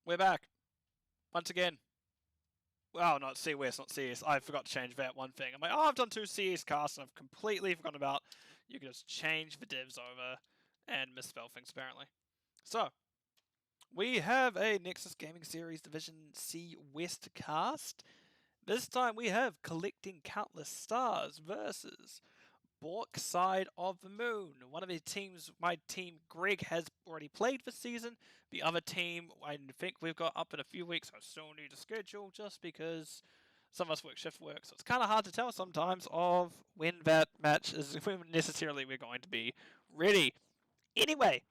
We're back. Once again. Well, not CWS, not CS. I forgot to change that one thing. I'm like, oh, I've done 2 CS casts and I've completely forgotten about you can just change the divs over and misspell things apparently. So, we have a Nexus Gaming Series Division C West cast. This time we have Collecting Countless Stars versus Bork Side of the Moon. One of the teams, my team, Greg, has already played this season. The other team, I think we've got up in a few weeks. I still need to schedule just because some of us work shift work. So it's kind of hard to tell sometimes of when that match is, when necessarily we're going to be ready. Anyway,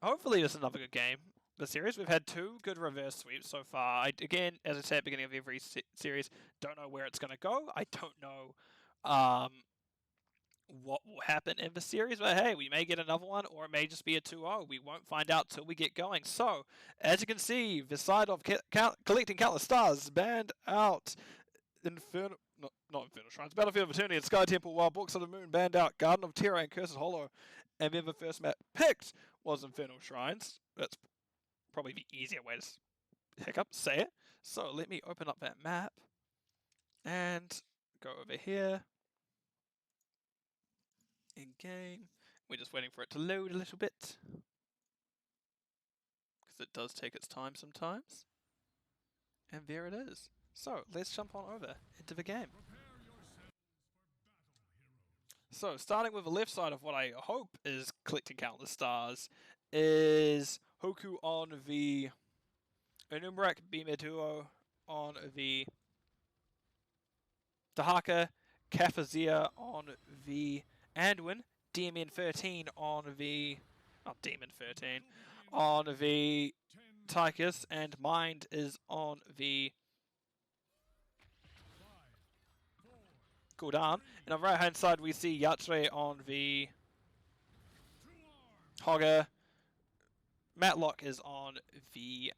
hopefully this is another good game. The series, we've had 2 good reverse sweeps so far. Again, as I said at the beginning of every series, don't know where it's going to go. I don't know what will happen in the series, but hey, we may get another one, or it may just be a 2-0. We won't find out till we get going. So, as you can see, the side of Collecting Countless Stars banned out Inferno, not Infernal Shrines, Battlefield of Eternity and Sky Temple, while Books of the Moon banned out Garden of Terror and Cursed Hollow. And then the first map picked was Infernal Shrines. That's probably the easier way to say it. So, let me open up that map and go over here. In game. We're just waiting for it to load a little bit. Because it does take its time sometimes. And there it is. So, let's jump on over into the game. So, starting with the left side of what I hope is Collecting Countless Stars, is Hoku on the Unumbrak, Bimetuo on the Tahaka, Kafazia on the Anduin, DMN 13 on the... not Demon 13, on the Tychus, and Mind is on the Gul'dan. And on the right hand side we see Yatre on the Hogger. Matlock is on the...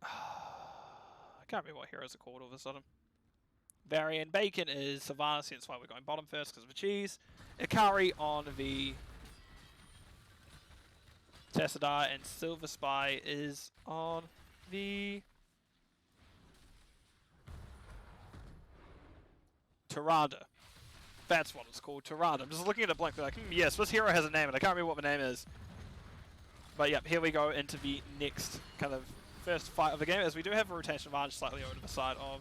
I can't remember what heroes are called all of a sudden. Varian. Bacon is Savannah, since why we're going bottom first because of the cheese. Ikari on the Tassadar, and Silver Spy is on the Tyrande. That's what it's called, Tyrande. I'm just looking at it blankly like, yes, this hero has a name and I can't remember what the name is. But yep, here we go into the next kind of first fight of the game, as we do have a rotation advantage slightly over to the side of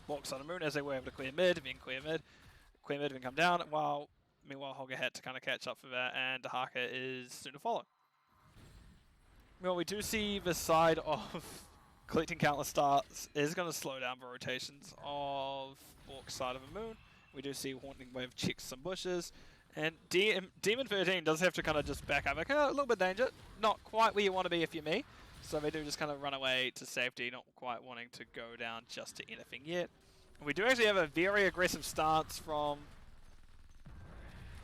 Bork Side of the Moon, as they were able to clear mid, then come down, while meanwhile Hogger had to kind of catch up for that, and Dahaka is soon to follow. Well, we do see the side of Collecting Countless Stars is going to slow down the rotations of Bork Side of the Moon. We do see Haunting Wave checks some bushes, and Demon 13 does have to kind of just back up, like a little bit of danger, not quite where you want to be if you're me. So they do just kind of run away to safety, not quite wanting to go down just to anything yet. We do actually have a very aggressive stance from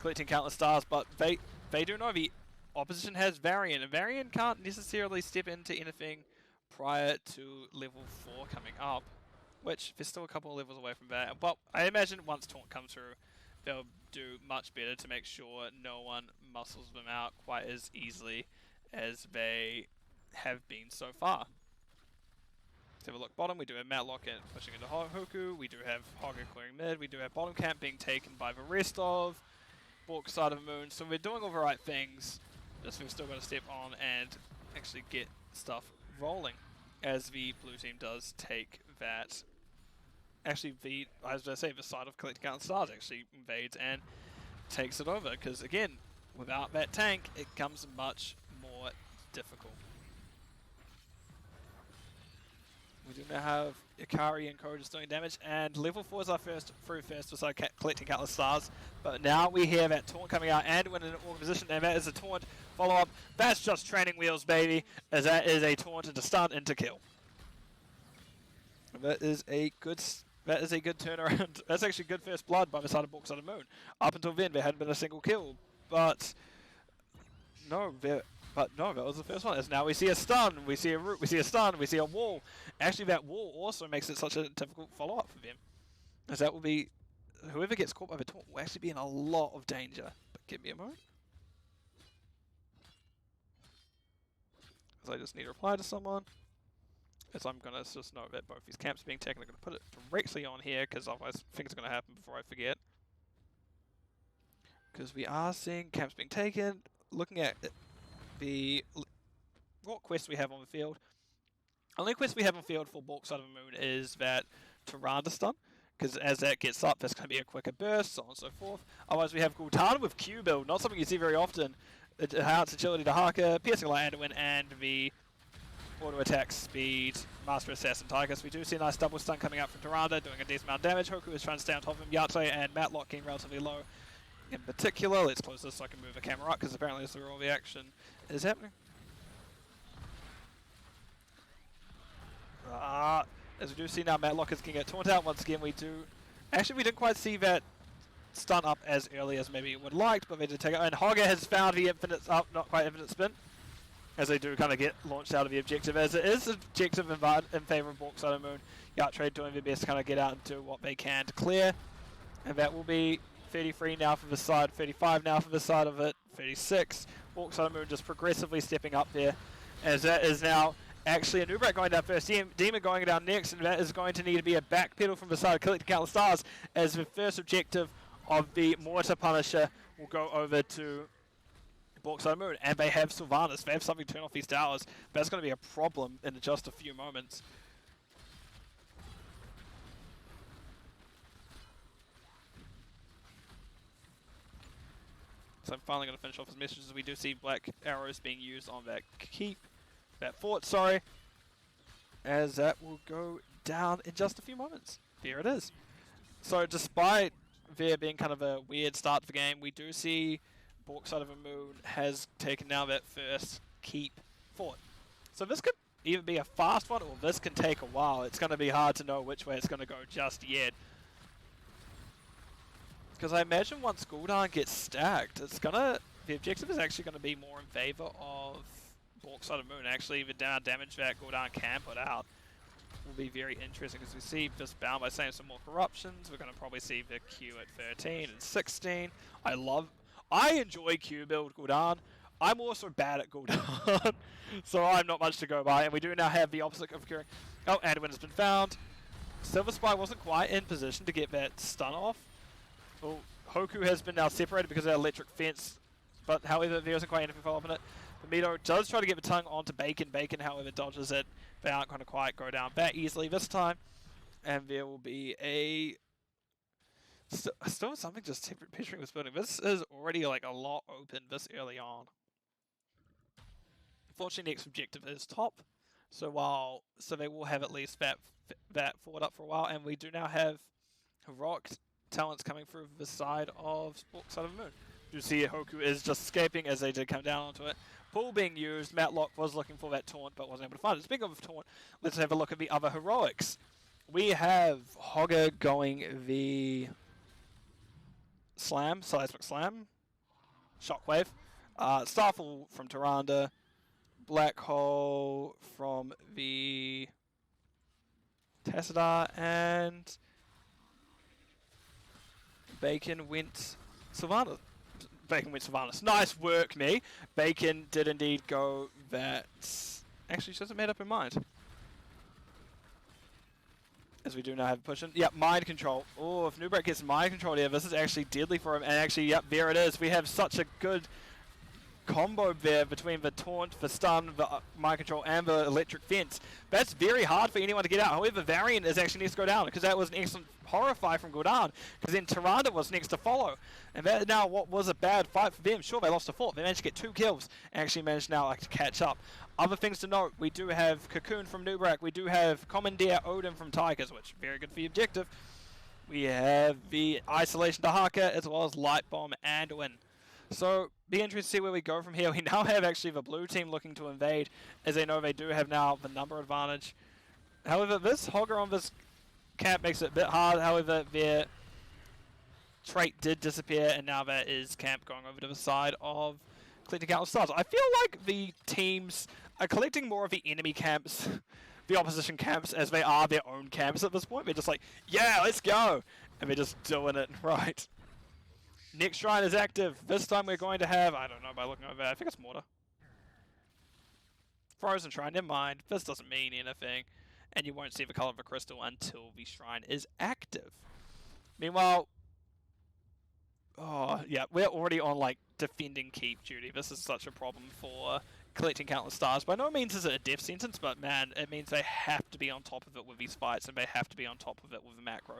Collecting Countless Stars, but they do know the opposition has Varian, and Varian can't necessarily step into anything prior to level 4 coming up, which they're still a couple of levels away from that. But I imagine once Taunt comes through, they'll do much better to make sure no one muscles them out quite as easily as they have been so far. Let's have a look bottom. We do have Matlock pushing into Hoku. We do have Hogger clearing mid. We do have bottom camp being taken by the rest of Bork Side of the Moon. So we're doing all the right things. Just we've still got to step on and actually get stuff rolling, as the blue team does take that. Actually, I was going to say, the side of Collecting Countless Stars actually invades and takes it over. Because again, without that tank, it becomes much more difficult. We do now have Ikari and Ko just doing damage, and level 4 is our first beside Collecting Countless Stars. But now we hear that taunt coming out, and when in an organ position, and that is a taunt follow-up. That's just training wheels, baby, as that is a taunt into stun into kill. And that is a good turnaround. That's actually good first blood by the side of Bork Side of the Moon. Up until then, there hadn't been a single kill, but no, that was the first one. As now we see a stun, we see a root, we see a stun, we see a wall. Actually, that wall also makes it such a difficult follow-up for them. As that will be, whoever gets caught by the taunt will actually be in a lot of danger. But give me a moment. Because I just need to reply to someone. As I'm going to just note that both these camps are being taken. I'm going to put it directly on here because otherwise I think it's going to happen before I forget. Because we are seeing camps being taken. Looking at what quests we have on the field. Only quest we have on field for Bork Side of the Moon is that Tyrande stun. Because as that gets up, there's going to be a quicker burst, so on and so forth. Otherwise, we have Gul'dan with Q build, not something you see very often. Its agility to Haka, piercing light Anduin, and the auto attack speed, Master Assassin Tychus. We do see a nice double stun coming out from Tyrande, doing a decent amount of damage. Hoku is trying to stay on top of him. Yate and Matlock getting relatively low. In particular, let's close this so I can move the camera up, because apparently this is where all the action is happening. As we do see now, Matlock is going to get taunt out once again. We didn't quite see that stun up as early as maybe it would liked, but they did take it. And Hogger has found the infinite up, not quite infinite spin, as they do kind of get launched out of the objective, as it is objective in favour of Bork Side of the Moon. Yatre doing their best to kind of get out and do what they can to clear, and that will be 33 now for the side, 35 now for the side of it, 36. Bork Side of the Moon just progressively stepping up there, as that is now actually a Nubrak going down first, Demon going down next, and that is going to need to be a back pedal from the side of collecting countless stars, as the first objective of the Mortar Punisher will go over to Bork Side of the Moon, and they have Sylvanas. They have something to turn off these towers, but that's going to be a problem in just a few moments. So I'm finally going to finish off his messages. We do see black arrows being used on that fort, sorry, as that will go down in just a few moments. There it is. So despite there being kind of a weird start to the game, we do see Bork Side of the Moon has taken now that first keep fort. So this could either be a fast one or this can take a while. It's going to be hard to know which way it's going to go just yet. Because I imagine once Gul'dan gets stacked, the objective is actually going to be more in favour of Bork Side of the Moon. Actually, the damage that Gul'dan can put out will be very interesting, because we see just bound by saying some more corruptions. We're going to probably see the Q at 13 and 16. I enjoy Q build Gul'dan. I'm also bad at Gul'dan, so I'm not much to go by. And we do now have the opposite of occurring. Oh, Anduin has been found. Silver Spy wasn't quite in position to get that stun off. Well, Hoku has been now separated because of that electric fence, but however, there isn't quite anything follow up in it. Mito does try to get the tongue onto Bacon. Bacon, however, dodges it. They aren't going to quite go down that easily this time. And there will be a... Still something just picturing this building. This is already like a lot open this early on. Unfortunately, next objective is top. So they will have at least that forward up for a while. And we do now have heroic talents coming through the side of Bork Side of the Moon. You see Hoku is just escaping as they did come down onto it. Pool being used. Matlock was looking for that taunt but wasn't able to find it. Speaking of taunt, let's have a look at the other heroics. We have Hogger going the Slam, Seismic Slam, Shockwave, Starfall from Tyrande, Black Hole from the Tassadar, and Bacon went Sylvanas. Nice work, me. Bacon did indeed go that. Actually, she hasn't made up her mind. As we do now have a push in. Yep, mind control. Oh, if Nubrak gets mind control here, this is actually deadly for him. And actually, yep, there it is. We have such a good combo there between the taunt, the stun, the mind control, and the electric fence. That's very hard for anyone to get out. However, Varian is actually next to go down, because that was an excellent horrify from Gul'dan, because then Tyrande was next to follow. And that now what was a bad fight for them. Sure, they lost a fort. They managed to get 2 kills and actually managed now to catch up. Other things to note, we do have Cocoon from Nubrak. We do have Commandeer Odin from Tigers, which is very good for the objective. We have the Isolation Dahaka, as well as Light Bomb Anduin. So, be interesting to see where we go from here. We now have actually the blue team looking to invade, as they know they do have now the number advantage. However, this Hogger on this camp makes it a bit hard. However, their trait did disappear, and now that is camp going over to the side of collecting countless stars. I feel like the teams are collecting more of the enemy camps, the opposition camps, as they are their own camps at this point. They're just like, yeah, let's go! And they're just doing it right. Next shrine is active. This time we're going to have, I don't know by looking over there, I think it's Mortar. Frozen Shrine, never mind. This doesn't mean anything. and you won't see the color of a crystal until the shrine is active. Meanwhile, oh yeah, we're already on like defending keep duty. This is such a problem for collecting countless stars. By no means is it a death sentence, but man, it means they have to be on top of it with these fights, and they have to be on top of it with the macro.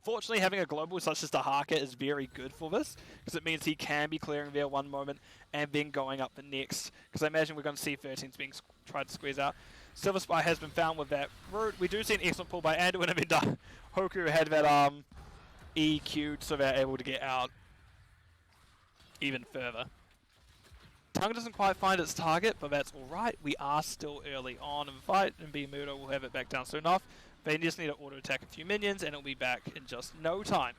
Fortunately, having a global such as the Haka is very good for this, because it means he can be clearing there one moment and then going up the next. Because I imagine we're going to see 13s being tried to squeeze out. Silver Spy has been found with that route. We do see an excellent pull by Anduin, and then Hoku had that EQ'd, so they're able to get out even further. Tongue doesn't quite find its target, but that's alright. We are still early on in the fight, and Bimuto will have it back down soon enough. They just need to auto-attack a few minions, and it'll be back in just no time.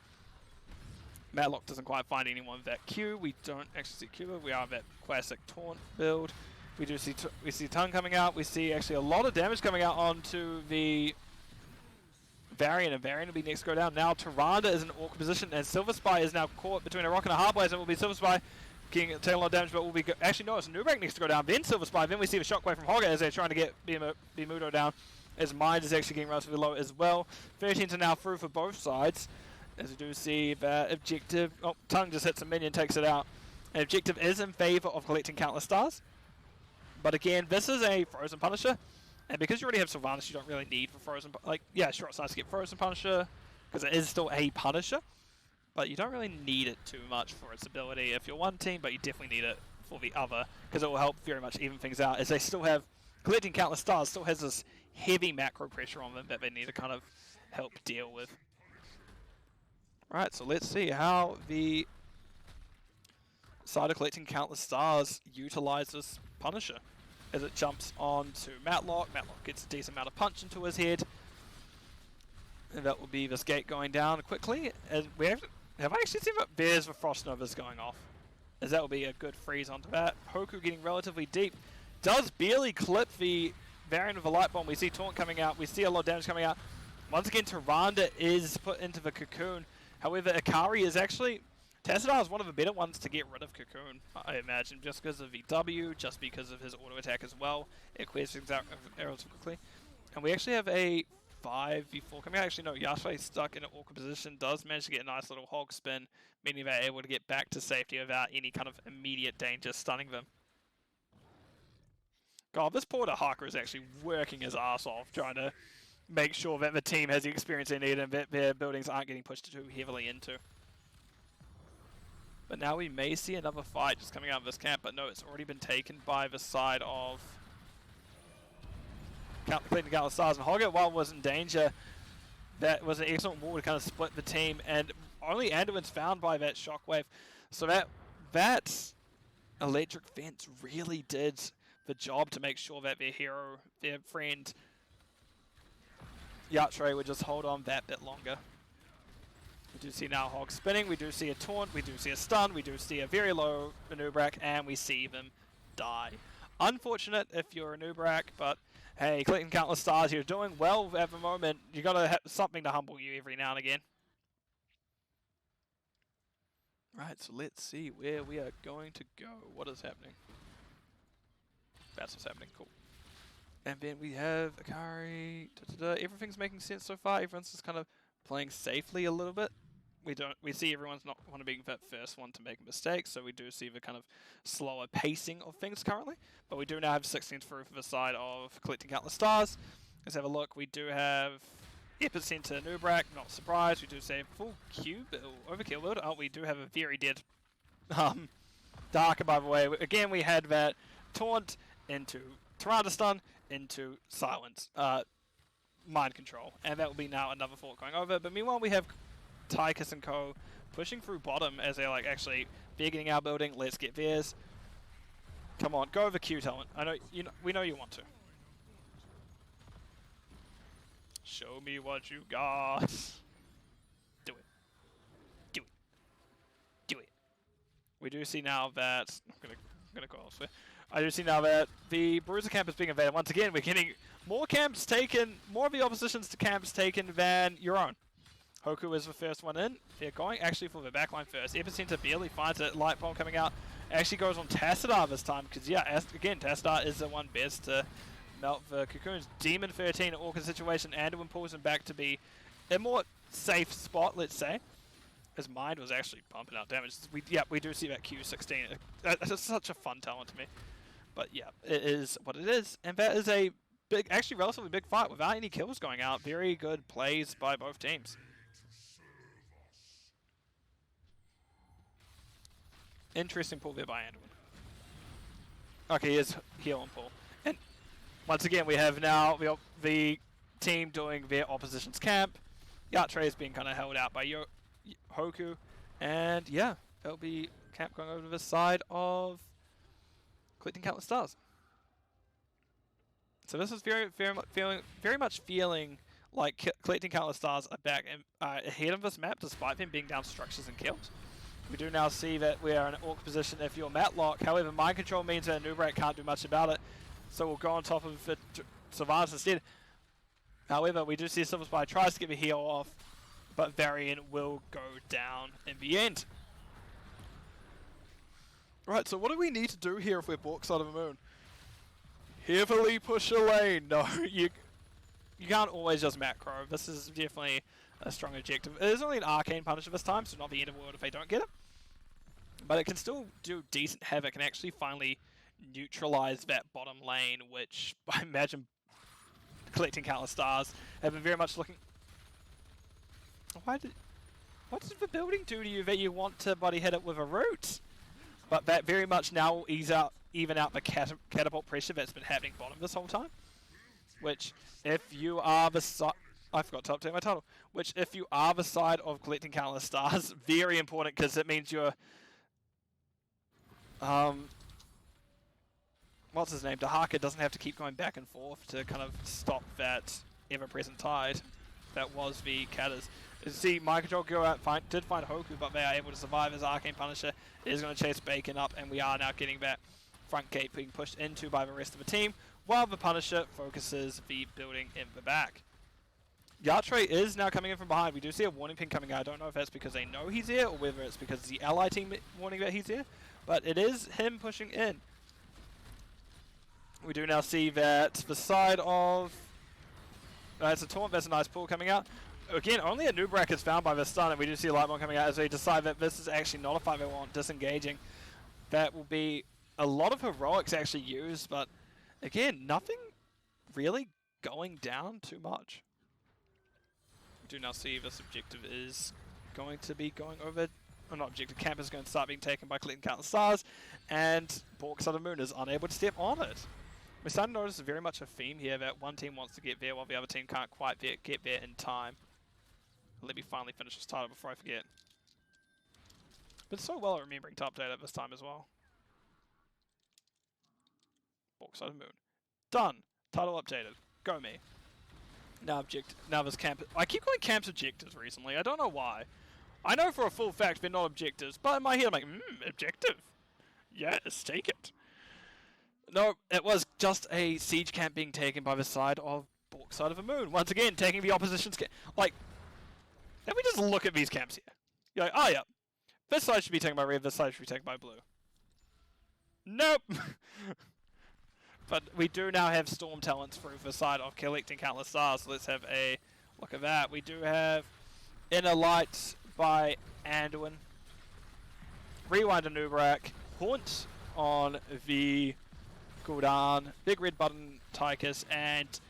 Matlock doesn't quite find anyone with that Q. We don't actually see Cuba. We are that classic taunt build. We do see Tongue coming out. We see actually a lot of damage coming out onto the Varian, and Varian will be next to go down. Now Tyrande is in an awkward position, and Silver Spy is now caught between a rock and a hard place, and will be Silver Spy taking a lot of damage, but will be actually no, it's Nubrak needs to go down, then Silver Spy, then we see the shockwave from Hogger as they're trying to get Bimuto down. His mind is actually getting relatively low as well. 13s are now through for both sides. As we do see that objective, oh, Tongue just hits a minion, takes it out. And objective is in favor of collecting countless stars. But again, this is a Frozen Punisher. And because you already have Sylvanas, you don't really need for Frozen, like, yeah, sure, it's nice to get Frozen Punisher, because it is still a Punisher. But you don't really need it too much for its ability if you're one team, but you definitely need it for the other, because it will help very much even things out, as they still have, collecting countless stars still has this heavy macro pressure on them that they need to kind of help deal with. Right, so let's see how the side of collecting countless stars utilizes Punisher. As it jumps on to Matlock. Matlock gets a decent amount of punch into his head. And that will be this gate going down quickly. And we have I actually seen that there's the Frost Novas going off? As that will be a good freeze onto that. Hoku getting relatively deep. Does barely clip the variant of the Light Bomb. We see Taunt coming out. We see a lot of damage coming out. Once again, Tyrande is put into the Cocoon. However, Akari is actually... Tassadar is one of the better ones to get rid of Cocoon, I imagine, just because of VW, just because of his auto attack as well. It clears things out relatively quickly. And we actually have a 5v4 coming out. Actually, no, Yashai stuck in an awkward position, does manage to get a nice little hog spin, meaning they're able to get back to safety without any kind of immediate danger stunning them. God, this Porter Harker is actually working his ass off, trying to make sure that the team has the experience they need and that their buildings aren't getting pushed too heavily into. But now we may see another fight just coming out of this camp, but no, it's already been taken by the side of Cleveland Gala Stars. And Hogger, while was in danger, that was an excellent wall to kind of split the team, and only Anduin's found by that shockwave. So that electric fence really did the job to make sure that their hero, their friend, Yatre would just hold on that bit longer. We do see now Hog spinning, we do see a taunt, we do see a stun, we do see a very low Nubrak, and we see them die. Unfortunate if you're a Nubrak, but hey, collecting countless stars, you're doing well at the moment. You gotta have something to humble you every now and again. Right, so let's see where we are going to go. What is happening? That's what's happening, cool. And then we have Akari, everything's making sense so far. Everyone's just kind of playing safely a little bit. We see everyone's not want to be that first one to make mistakes, so we do see the kind of slower pacing of things currently. But we do now have 16 through for the side of collecting countless stars. Let's have a look. We do have Epicenter Nubrak, not surprised. We do say full Q overkill build. Oh, we do have a very dead Darker, by the way. Again, we had that taunt into Tyrande stun into silence. Mind control, and that will be now another fort going over. But meanwhile, we have Tychus and co pushing through bottom as they're like, actually, they're getting our building, let's get theirs. Come on, go over Q talent. I know we know you want to. Show me what you got. Do it. Do it. Do it. We do see now that I'm gonna go elsewhere. I do see now that the Bruiser camp is being invaded. Once again, we're getting more camps taken, more of the opposition's to camps taken than your own. Hoku is the first one in. They're going actually for the backline first. Epicenter barely finds it. Light Bomb coming out. Actually goes on Tassadar this time, because yeah, again, Tassadar is the one best to melt the Cocoon's Demon 13 Orchid situation. Anduin pulls him back to be a more safe spot, let's say. His mind was actually pumping out damage. We do see that Q16. It's such a fun talent to me. But yeah, it is what it is. And that is a big, actually relatively big fight without any kills going out. Very good plays by both teams. Interesting pull there by Anduin. Okay, he is heal on pull. And once again, we have now the team doing their opposition's camp. Yatre is being kind of held out by Hoku. And yeah, it'll be camp going over to the side of collecting countless stars. So this is very much feeling like collecting countless stars are back and ahead of this map, despite them being down structures and kills. We do now see that we are in an awkward position if you're Matlock. However, mind control means that Nubrak can't do much about it, so we'll go on top of it Sylvanas instead. However, we do see Silver Spy tries to get the heal off, but Varian will go down in the end. Right, so what do we need to do here if we're Bork side of the moon? Heavily push a lane. No, you can't always just macro. This is definitely a strong objective. It is only an arcane punisher this time, so not the end of the world if they don't get it. But it can still do decent havoc and actually finally neutralize that bottom lane, which I imagine collecting countless stars have been very much looking... What did the building do to you that you want to bloody hit it with a root? But that very much now will even out the catapult pressure that's been happening bottom this whole time. Which, if you are the side... I forgot to update my title. Which, if you are the side of collecting countless stars, very important because it means you're... what's his name? Dahaka doesn't have to keep going back and forth to kind of stop that ever-present tide that was the Katas. See, mind control go out, did find Hoku, but they are able to survive as Arcane Punisher. It is going to chase Bacon up, and we are now getting that front gate being pushed into by the rest of the team, while the Punisher focuses the building in the back. Yatre is now coming in from behind. We do see a warning ping coming out. I don't know if that's because they know he's here, or whether it's because the ally team warning that he's here, but it is him pushing in. We do now see that the side of... it's a taunt, that's a nice pull coming out. Again, only a Nubrak is found by the stun, and we do see a Lightbomb coming out as they decide that this is actually not a 5v1, disengaging. That will be a lot of heroics actually used, but again, nothing really going down too much. We do now see this objective is going to be going over, or not objective, camp is going to start being taken by collecting countless stars, and Bork Side of the Moon is unable to step on it. We're starting to notice very much a theme here that one team wants to get there while the other team can't quite get there in time. Let me finally finish this title before I forget. But so well at remembering to update it this time as well. Bork Side of the Moon. Done. Title updated. Go me. Now this camp... I keep calling camps objectives recently. I don't know why. I know for a full fact they're not objectives, but in my head I'm like, objective. Yes, take it. No, it was just a siege camp being taken by the side of Bork Side of the Moon. Once again, taking the opposition's camp. Like, let me just look at these camps here. You're like, oh yeah, this side should be taken by red, this side should be taken by blue. Nope! But we do now have storm talents through the side of collecting countless stars, so let's have a look at that. We do have Inner Light by Anduin, Rewind to Nubrak, Haunt on the Gul'dan, Big Red Button Tychus, and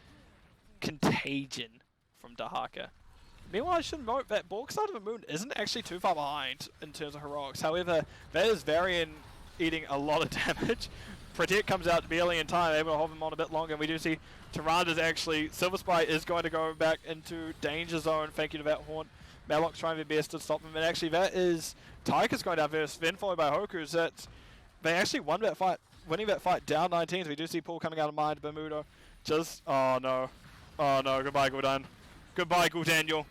Contagion from Dahaka. Meanwhile, I should note that Bork Side of the Moon isn't actually too far behind in terms of heroics. However, that is Varian eating a lot of damage. Protect comes out barely in time, able to hold him on a bit longer, and we do see Tyranda's actually... Silver Spy is going to go back into danger zone, thank you to that Haunt. Malok's trying their best to stop him, and actually that is Tychus going down first, then followed by Hoku. That they actually won that fight, winning that fight down 19, so we do see Paul coming out of mind, Bermuda just... Oh no, goodbye Gul'dan. Goodbye Gul'Daniel.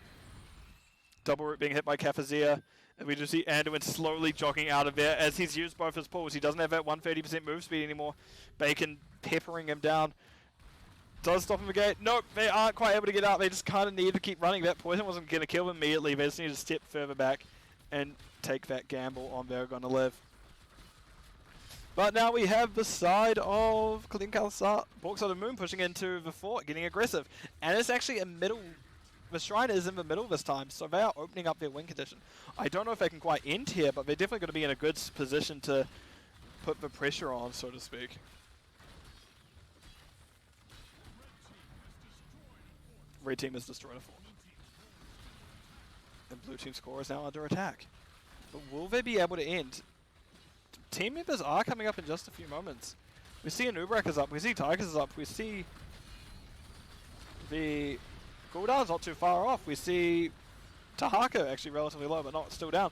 Double root being hit by Kafazir. And we just see Anduin slowly jogging out of there as he's used both his pulls. He doesn't have that 130% move speed anymore. Bacon peppering him down. Does stop him again. Nope, they aren't quite able to get out. They just kind of need to keep running. That poison wasn't going to kill them immediately. They just need to step further back and take that gamble on they're going to live. But now we have the side of Bork side of Moon pushing into the fort, getting aggressive. And it's actually a middle. The shrine is in the middle this time, so they are opening up their win condition. I don't know if they can quite end here, but they're definitely going to be in a good position to put the pressure on, so to speak. Red team has destroyed a fort. And blue team's core is now under attack. But will they be able to end? Team members are coming up in just a few moments. We see Anubrak is up, we see Tigers is up, we see the cooldown's not too far off. We see Tahaka actually relatively low, but not still down.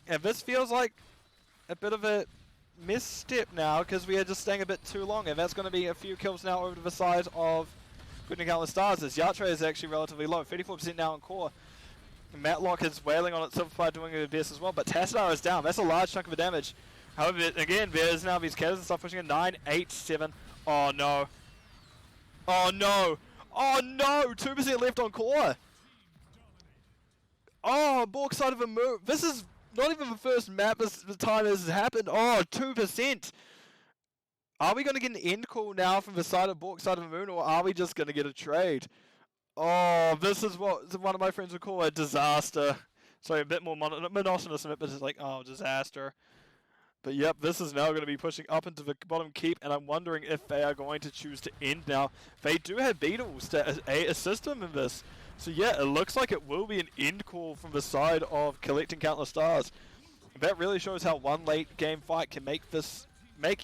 And this feels like a bit of a misstep now, because we are just staying a bit too long, and that's going to be a few kills now over to the side of Goodnick Countless Stars, as Yatra is actually relatively low, 34% now on core. Matlock is wailing on it, Silverfire doing a best as well, but Tassadar is down. That's a large chunk of the damage. However, again, there's now these Ketters and stuff pushing in 9, 8, 7. Oh no. Oh no. Oh no! 2% left on core! Oh, Bork side of a move. This is not even the first map this time this has happened. Oh, 2%! Are we going to get an end call now from the side of Bork side of a moon, or are we just going to get a trade? Oh, this is what one of my friends would call a disaster. Sorry, a bit more monotonous, but it's like, oh, disaster. But yep, this is now going to be pushing up into the bottom keep, and I'm wondering if they are going to choose to end now. They do have Beetles to assist them in this. So yeah, it looks like it will be an end call from the side of Collecting Countless Stars. That really shows how one late game fight can make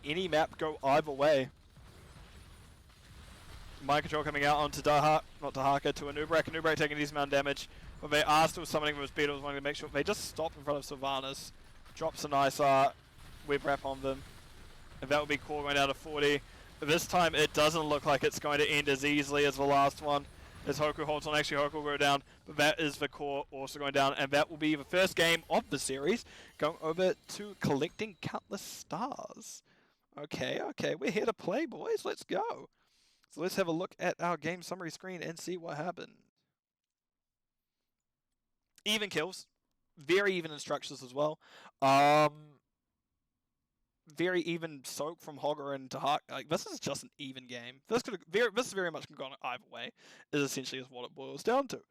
any map go either way. Mind control coming out onto Tahaka to Anubrak. Anubrak taking a decent amount of damage, but they are still summoning those Beetles, wanting to make sure they just stop in front of Sylvanas. Drops a nice web wrap on them, and that will be core going down to 40. But this time it doesn't look like it's going to end as easily as the last one, as Hoku holds on. Actually, Hoku will go down, but that is the core also going down, and that will be the first game of the series going over to Collecting Countless Stars. Okay, we're here to play, boys. Let's go. So let's have a look at our game summary screen and see what happened. Even kills, very even instructions as well. Very even soak from Hogger and Tahak. Like, this is just an even game. This very much can go on either way, is essentially what it boils down to. A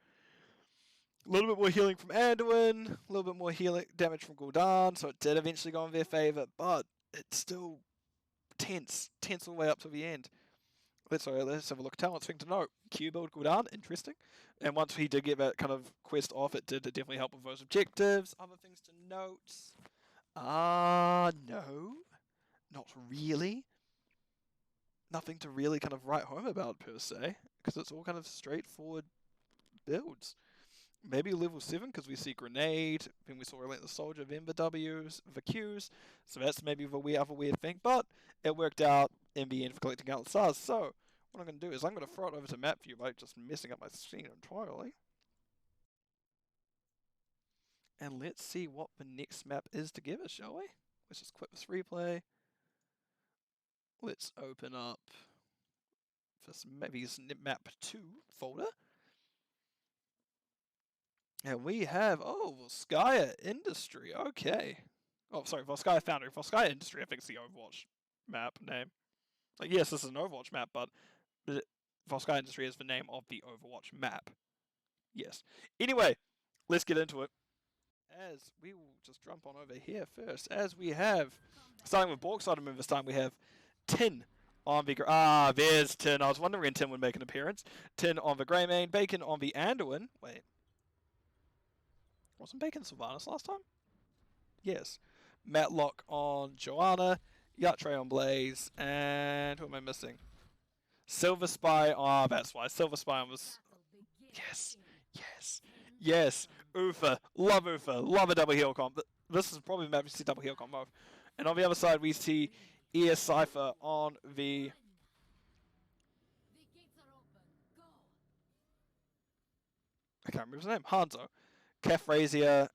little bit more healing from Anduin, a little bit more healing damage from Gul'dan, so it did eventually go in their favour, but it's still tense all the way up to the end. Let's have a look. Talent thing to note. Q build Gul'dan, interesting. And once he did get that kind of quest off, it did definitely help with those objectives. Other things to note. No. Not really. Nothing to really kind of write home about per se, because it's all kind of straightforward builds. Maybe level 7, because we see Grenade, then we saw Relentless Soldier, then the W's, the Q's, so that's maybe the other weird thing, but it worked out in the end for Collecting Countless Stars. So, what I'm going to do is I'm going to throw it over to map view by just messing up my screen entirely. And let's see what the next map is to give us, shall we? Let's just quit this replay. Let's open up this, maybe this map 2 folder. And we have, Volskaya Industry, okay. Oh, sorry, Volskaya Foundry. Volskaya Industry, I think, is the Overwatch map name. Like, yes, this is an Overwatch map, but Volskaya Industry is the name of the Overwatch map. Yes. Anyway, let's get into it. As we will just jump on over here first, as we have, starting with Bork side of this time, we have Tin on the... there's Tin. I was wondering when Tin would make an appearance. Tin on the Greymane, Bacon on the Anduin. Wait. Wasn't Bacon Sylvanas last time? Yes. Matlock on Joanna, Yatre on Blaze, and who am I missing? Silver Spy. Oh, that's why. Silver Spy was... Yes. Ufa. Love Ufa. Love a double heal comp. This is probably the map we see double heal comp of. And on the other side, we see ES Cypher on the... I can't remember his name. Hanzo. Caphazia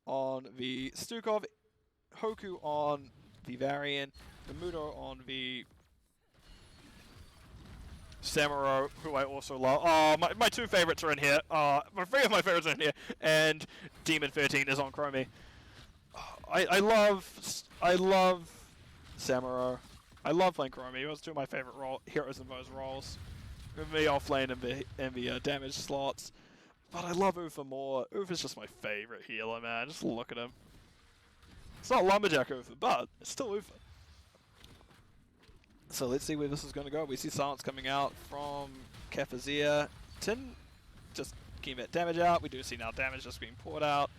on the Stukov, Hoku on the Varian, Namuto on the Samuro, who I also love. Oh, my two favorites are in here. Three of my favorites are in here, and Demon 13 is on Chromie. I love Samuro. I love playing Chromie. It was two of my favorite heroes in those roles. With me offlane in the damage slots. But I love Ufa more. Ufa's just my favorite healer, man. Just look at him. It's not Lumberjack Ufa, but it's still Ufa. So let's see where this is going to go. We see Silence coming out from Kefazir. Tin just getting that damage out. We do see now damage just being poured out.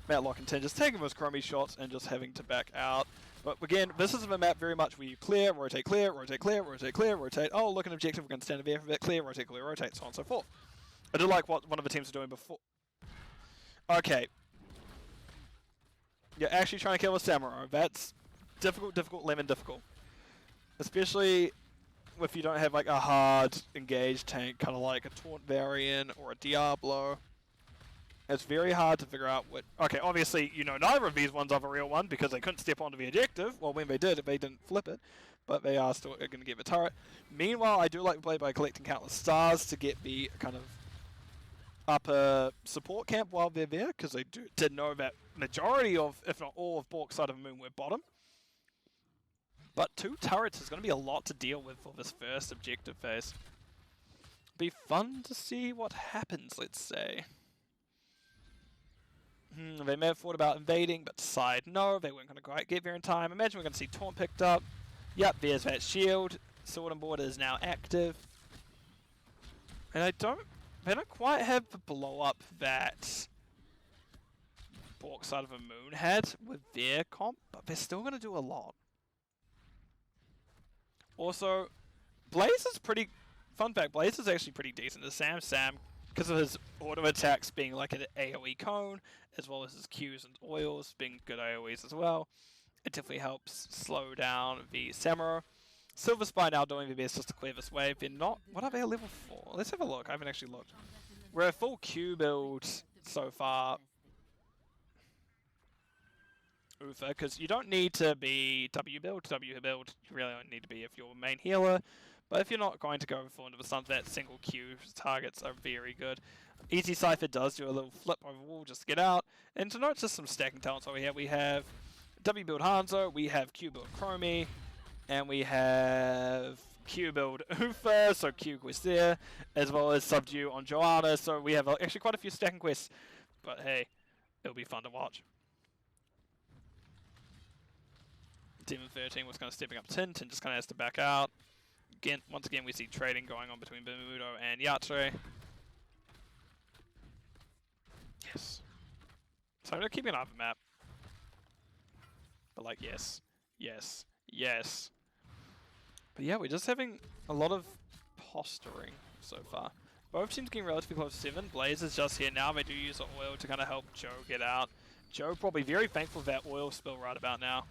Matlock and Tin just taking those Chromie shots and just having to back out. But again, this is a map very much where you clear, rotate, clear, rotate, clear, rotate, clear, rotate. Oh, look, an objective, we're going to stand there for a bit, clear, rotate, so on and so forth. I do like what one of the teams are doing before. Okay. You're actually trying to kill a Samurai. That's difficult, lemon difficult. Especially if you don't have like a hard engaged tank, kind of like a Taunt variant or a Diablo. It's very hard to figure out what... Okay, obviously, you know, neither of these ones are the real one because they couldn't step onto the objective. Well, when they did, they didn't flip it. But they are still going to get the turret. Meanwhile, I do like to play by collecting countless stars to get the kind of upper support camp while they're there, because I did know that majority of, if not all of Bork's side of the moon were bottom. But 2 turrets is going to be a lot to deal with for this first objective phase. Be fun to see what happens, let's say. They may have thought about invading, but decide no, they weren't going to quite get there in time. Imagine we're going to see Taunt picked up. Yep, there's that shield. Sword and Border is now active. And they don't quite have the blow up that Bork side of the moon had with their comp, but they're still going to do a lot. Also, Blaze is pretty... Fun fact, Blaze is actually pretty decent. The Sam, because of his auto attacks being like an AoE cone, as well as his Qs and oils being good AoEs as well, it definitely helps slow down the Samurai. Silver Spy now doing the best just to clear this wave. They're not... What are they at level 4? Let's have a look. I haven't actually looked. We're a full Q build so far. Uther, because you don't need to be W build. W build you really don't need to be if you're a main healer. But if you're not going to go full into the sunset, single Q targets are very good. Easy Cypher does do a little flip over the wall just to get out. And to note just some stacking talents over here, we have W build Hanzo, we have Q build Chromie, and we have Q build Ufa, so Q quest there, as well as Subdue on Joanna, so we have actually quite a few stacking quests. But hey, it'll be fun to watch. Demon 13 was kind of stepping up Tin just kind of has to back out. Again, once again, we see trading going on between Bermudo and Yatre. Yes. So I'm going to keep an eye on the map. But like, yes, yes, yes. But yeah, we're just having a lot of posturing so far. Both teams getting relatively close to 7. Blaze is just here now. They do use the oil to kind of help Joe get out. Joe probably very thankful for that oil spill right about now.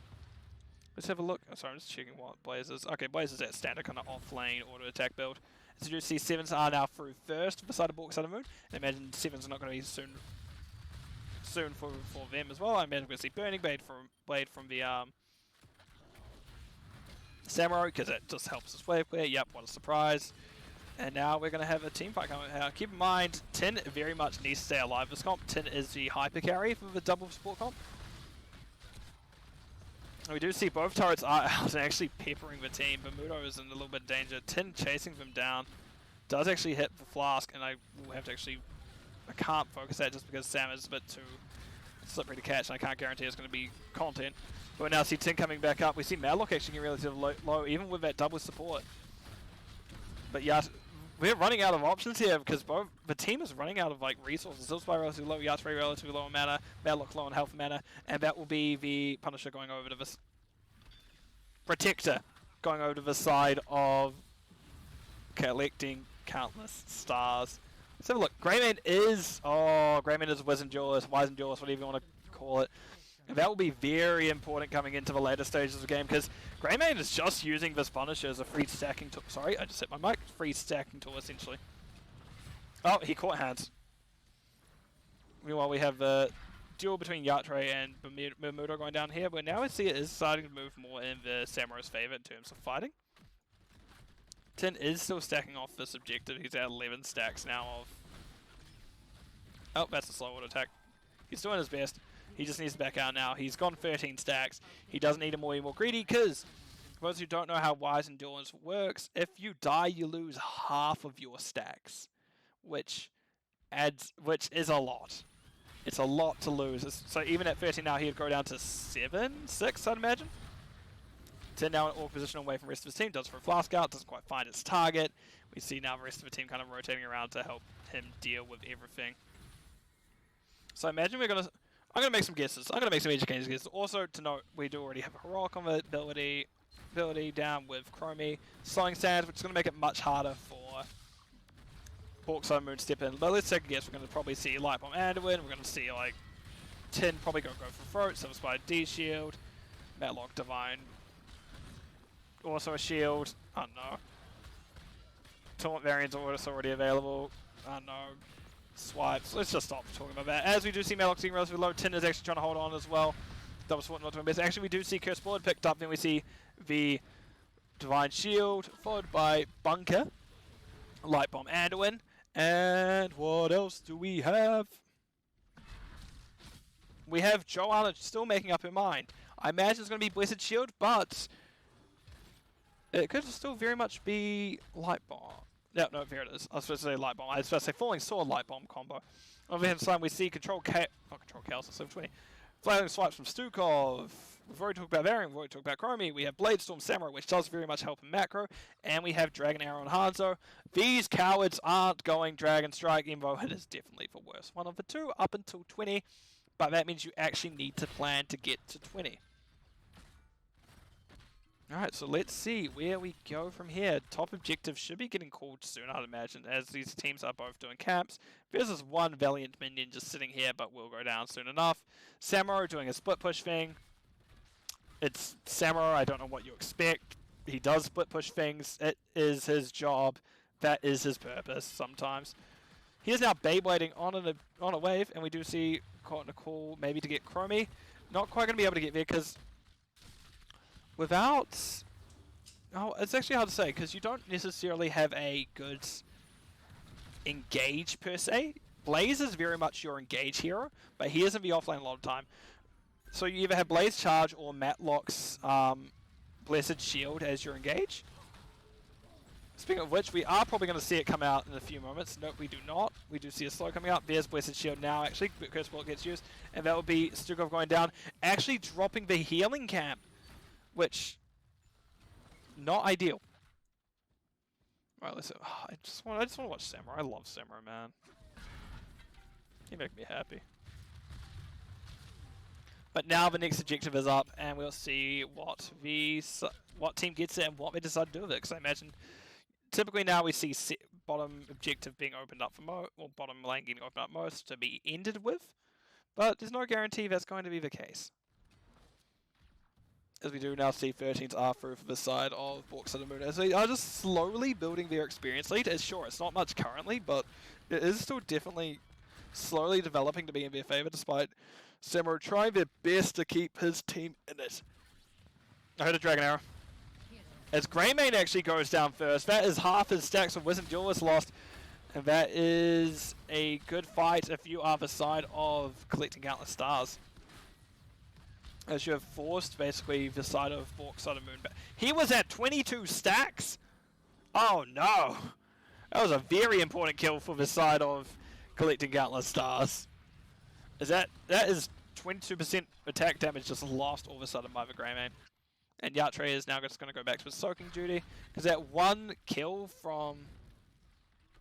Let's have a look. Oh, sorry, I'm just checking what Blaze is. Okay, Blaze is that standard kind of off-lane auto-attack build. As you do see, 7s are now through first beside the Bork side of the moon. And imagine 7s are not going to be soon for them as well. I imagine we're going to see Burning Blade from the Samurai, because it just helps us wave clear. Yep, what a surprise. And now we're going to have a team fight coming out. Keep in mind, Tin very much needs to stay alive this comp. Tin is the hyper carry for the double support comp. We do see both turrets are out and actually peppering the team. Bermudo is in a little bit of danger. Tin chasing them down. Does actually hit the flask, and I will have to actually... I can't focus that just because Sam is a bit too slippery to catch, and I can't guarantee it's going to be content. But we now see Tin coming back up. We see Madlock actually getting relatively low, even with that double support. But yeah, we're running out of options here because both the team is running out of like resources. Zilspy relatively low, Yatre relatively low in mana, Madlock low in health mana, and that will be the Punisher going over to this Protector going over to the side of collecting countless stars. Let's have a look. Greymane is Wizened Duelist, Wizened Duelist, whatever you want to call it. And that will be very important coming into the later stages of the game because Greymane is just using this Punisher as a free stacking tool. Sorry, I just hit my mic. Free stacking tool, essentially. Oh, he caught hands. Meanwhile, we have the duel between Yatre and Bermudo going down here, but now we see it is starting to move more in the Samurai's favor in terms of fighting. Tin is still stacking off this objective. He's at 11 stacks now of... Oh, that's a slow auto attack. He's doing his best. He just needs to back out now. He's gone 13 stacks. He doesn't need to be more greedy, because for those who don't know how Wise Endurance works, if you die, you lose half of your stacks, which is a lot. It's a lot to lose. So even at 13 now, he'd go down to 7, 6, I'd imagine. 10 now in orc position away from the rest of his team. Does for a flask out, doesn't quite find its target. We see now the rest of the team kind of rotating around to help him deal with everything. So I imagine I'm gonna make some guesses. I'm gonna make some educated guesses. Also to note, we do already have a heroic on the ability down with Chromie. Slowing Sands, which is gonna make it much harder for Bork Moon step in. But let's take a guess. We're gonna probably see Light Bomb Anduin. We're gonna see like Tin probably go for Throat, Silver Spider D Shield, Matlock Divine. Also a shield. I don't know. Taunt variants are also already available. I don't know. Swipes. Let's just stop talking about that. As we do see Matlock being relatively low, Tin is actually trying to hold on as well. Double Sword not doing best. Actually, we do see Curse Board picked up. Then we see the Divine Shield, followed by Bunker, Light Bomb Anduin. And what else do we have? We have Joanna still making up her mind. I imagine it's going to be Blessed Shield, but it could still very much be Light Bomb. No, here it is. I was supposed to say Light Bomb. I was supposed to say Falling Sword Light Bomb combo. On the other side, we see Control Chaos. Not Control Chaos, it's 720. Flailing Swipes from Stukov. We've already talked about Variant, we've already talked about Chromie. We have Blade Storm Samurai, which does very much help in macro. And we have Dragon Arrow and Hanzo. These cowards aren't going Dragon Strike, even though it is definitely the worst one of the two up until 20. But that means you actually need to plan to get to 20. Alright, so let's see where we go from here. Top objective should be getting called soon, I'd imagine, as these teams are both doing camps. There's this one Valiant minion just sitting here, but will go down soon enough. Samurai doing a split push thing. It's Samurai, I don't know what you expect. He does split push things. It is his job. That is his purpose sometimes. He is now Beyblading on a wave, and we do see caught in a call maybe to get Chromie. Not quite going to be able to get there because without... Oh, it's actually hard to say because you don't necessarily have a good engage per se. Blaze is very much your engage hero, but he isn't the offlane a lot of the time. So you either have Blaze Charge or Matlock's Blessed Shield as your engage. Speaking of which, we are probably going to see it come out in a few moments. Nope, we do not. We do see a slow coming out. There's Blessed Shield now, actually. Curse Bolt gets used. And that will be Stukov going down. Actually dropping the healing camp, which... not ideal. Alright, listen. I just want to watch Samurai. I love Samurai, man. He make me happy. But now the next objective is up, and we'll see what team gets it and what they decide to do with it. Because I imagine typically now we see bottom objective being opened up for or bottom lane getting opened up most to be ended with, but there's no guarantee that's going to be the case. As we do now see 13s are through for the side of Bork Moon, as they are just slowly building their experience lead. As sure, it's not much currently, but it is still definitely slowly developing to be in their favour, despite Samurai trying their best to keep his team in it. I heard a Dragon Arrow. As Greymane actually goes down first, that is half his stacks of Wisdom Duelist lost. And that is a good fight if you are the side of collecting countless stars. As you have forced basically the side of Bork Moon back. He was at 22 stacks? Oh no! That was a very important kill for the side of collecting countless stars. That is 22% attack damage just lost all of a sudden by the Greymane. And Yatre is now just going to go back to his soaking duty, because that one kill from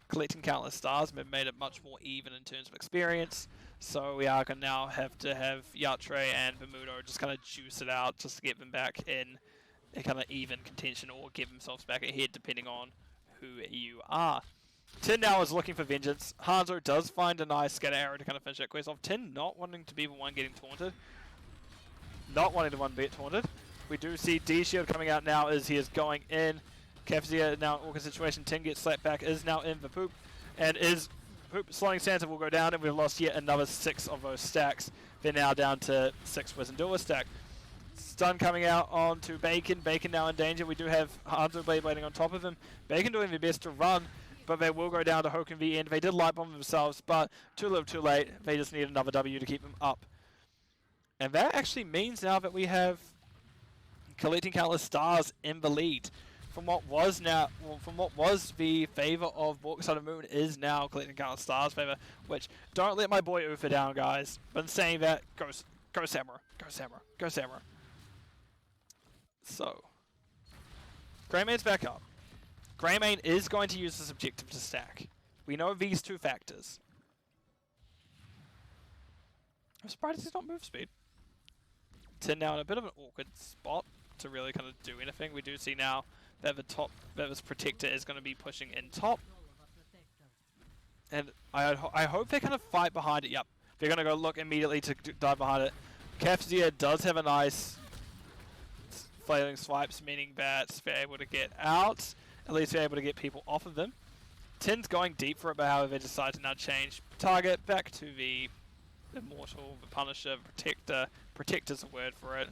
collecting countless stars made it much more even in terms of experience. So we are going to now have to have Yatre and Bermudo just kind of juice it out just to get them back in a kind of even contention or get themselves back ahead depending on who you are. Tin now is looking for vengeance. Hanzo does find a nice scatter arrow to kind of finish that quest off. Tin not wanting to be the one getting taunted. Not wanting the one to get taunted. We do see D-Shield coming out now as he is going in. Kefzia now in awkward situation. Tin gets slapped back, is now in the poop. And is poop slowing Santa will go down, and we've lost yet another 6 of those stacks. They're now down to 6 Wisdom Duelist stack. Stun coming out onto Bacon. Bacon now in danger. We do have Hanzo Beyblading on top of him. Bacon doing their best to run, but they will go down to Hoken V end. They did light bomb themselves, but too little too late. They just need another W to keep them up. And that actually means now that we have collecting countless stars in the lead. From what was the favor of Bork Side of Moon is now collecting countless stars favor, which don't let my boy Ufa down, guys. But in saying that, go Samurai, go Samurai, go Samurai. So, Greymane's back up. Greymane is going to use this objective to stack. We know these two factors. I'm surprised he's not move speed. Tin now in a bit of an awkward spot to really kind of do anything. We do see now that this protector is going to be pushing in top. And I hope they kind of fight behind it. Yep. They're going to go look immediately to dive behind it. Kefzia does have a nice flailing swipes, meaning that they're able to get out. At least they're able to get people off of them. Tin's going deep for it, but however they decide to now change target back to the Immortal, the Punisher, the Protector. Protector's a word for it.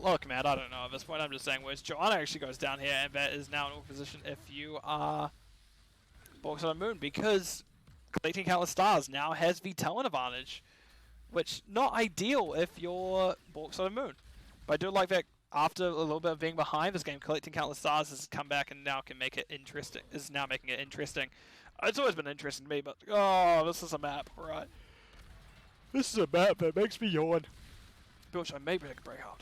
Look, man, I don't know at this point. I'm just saying words. Joanna actually goes down here, and that is now in all position if you are Bork Side of Moon, because collecting countless stars now has the talent advantage, which not ideal if you're Bork Side of Moon. But I do like that after a little bit of being behind this game, collecting countless stars has come back and now can make it interesting. Is now making it interesting. It's always been interesting to me, but oh, this is a map, right? This is a map that makes me yawn. Which I may break out.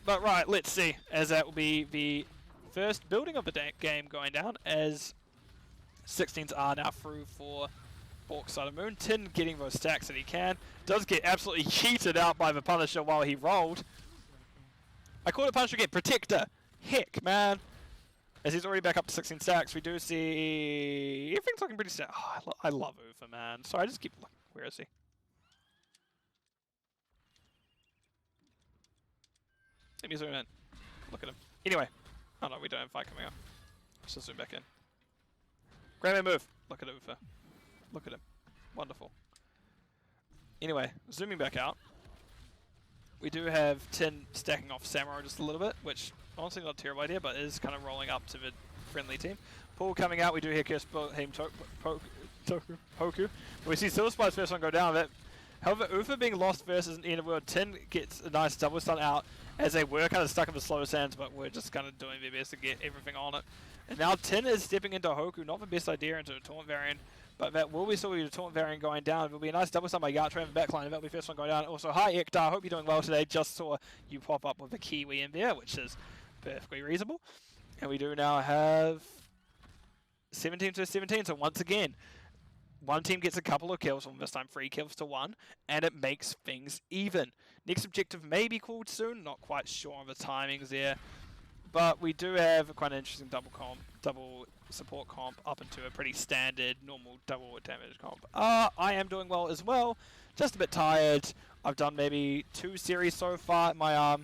But right, let's see, as that will be the first building of the game going down, as 16s are now through for Bork Side of Moon. Tin getting those stacks that he can. Does get absolutely cheated out by the Punisher while he rolled. I called it Punisher again. Protector. Heck, man. As he's already back up to 16 stacks, we do see everything's looking pretty stacked. Oh, I love Ufa, man. Sorry, I just keep looking. Where is he? Let me zoom in. Look at him. Anyway. Oh no, we don't have a fight coming up. Let's just zoom back in. Greymane move. Look at Ufa. Look at him. Wonderful. Anyway, zooming back out. We do have Tin stacking off Samurai just a little bit, which honestly not a terrible idea, but is kind of rolling up to the friendly team. Paul coming out, we do hear Curse Him Poku. We see Silver Spider's first one go down. However, Ufa being lost versus an end world, Tin gets a nice double stun out as they were kind of stuck in the slow sands, but we're just kind of doing their best to get everything on it. And now Tin is stepping into Hoku, not the best idea, into a taunt variant, but that will be still be a taunt variant going down. It will be a nice double stun by Yatra in the backline, and that'll be the first one going down. Also, hi Ektar, hope you're doing well today. Just saw you pop up with a Kiwi in there, which is perfectly reasonable. And we do now have 17 to 17, so once again, one team gets a couple of kills, from this time 3 kills to 1, and it makes things even. Next objective may be called soon, not quite sure on the timings there, but we do have quite an interesting double support comp up into a pretty standard, normal double damage comp. I am doing well as well, just a bit tired. I've done maybe 2 series so far. My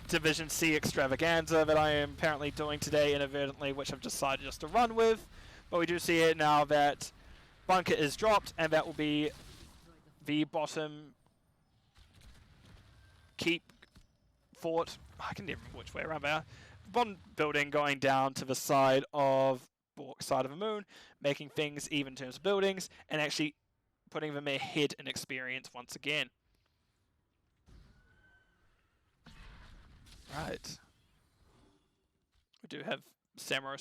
Division C extravaganza that I am apparently doing today inadvertently, which I've decided just to run with, but we do see it now that Bunker is dropped, and that will be the bottom keep fort. I can never remember which way around there. Bottom building going down to the side of Bork Side of the Moon, making things even in terms of buildings, and actually putting them ahead in experience once again. Right. We do have Samurai.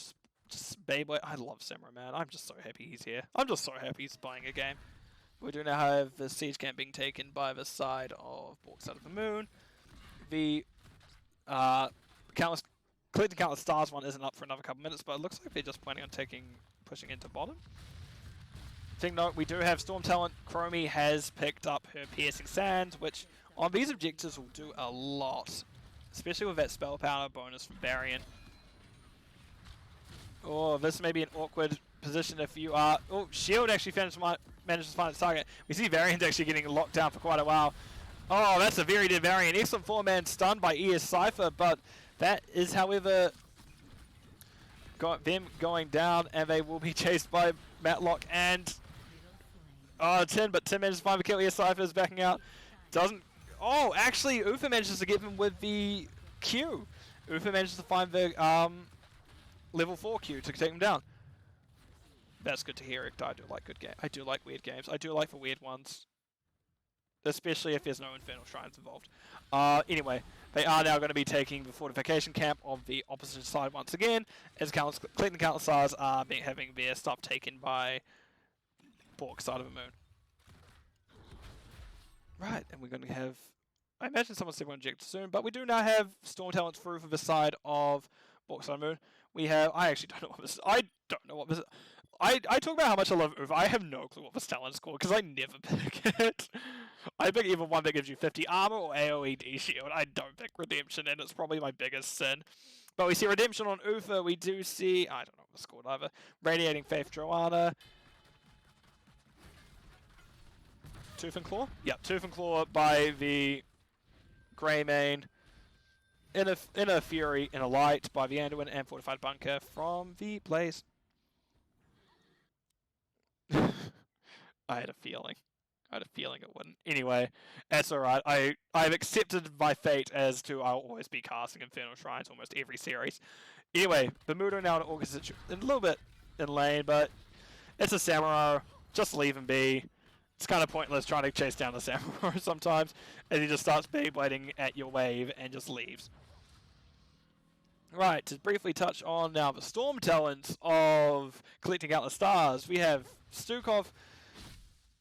Just Beyblade. I love Samurai, man. I'm just so happy he's here. I'm just so happy he's playing a game. We do now have the siege camp being taken by the side of Bork Side of the Moon. The collecting countless stars one isn't up for another couple minutes, but it looks like they're just planning on pushing into bottom. Thing note, we do have Storm Talent. Chromie has picked up her Piercing Sands, which on these objectives will do a lot, especially with that spell power bonus from Varian. Oh, this may be an awkward position if you are... Oh, Shield actually manages to find its target. We see Varian's actually getting locked down for quite a while. Oh, that's a very dead Varian. Excellent 4-man stun by ES Cypher, but that is, however, them going down, and they will be chased by Matlock and... Tin, but Tin manages to find the kill. ES Cypher is backing out. Doesn't... Oh, actually, Ufa manages to get him with the Q. Ufa manages to find the... level 4 Q to take him down. That's good to hear, Icta. I do like good games. I do like weird games. I do like the weird ones. especially if there's no Infernal Shrines involved. Anyway, they are now going to be taking the fortification camp of the opposite side once again, as collecting counter stars are having their stuff taken by Bork side of the moon. Right, and we're going to have... I imagine someone's still going to inject soon, but we do now have Storm Talents through for the side of Bork side of the moon. We have... I actually don't know what this... I don't know what this... I talk about how much I love Uva. I have no clue what this talent is called, because I never pick it. I pick either one that gives you 50 armor or AoE D shield. I don't pick Redemption, and it's probably my biggest sin. But we see Redemption on Ufa. We do see... I don't know what it's called either. Radiating Faith Joanna. Tooth and Claw? Yep, Tooth and Claw by the Greymane. Inner Fury, Inner Light by the Anduin, and Fortified Bunker from the Blaze. I had a feeling. It wouldn't. Anyway, that's alright. I've accepted my fate as to I'll always be casting Infernal Shrines almost every series. Anyway, Bermuda now in August, a little bit in lane, but it's a Samurai. Just leave him be. It's kind of pointless trying to chase down the Samurai sometimes, as he just starts Beyblading at your wave and just leaves. Right, to briefly touch on now the Storm talents of collecting out the stars, we have Stukov.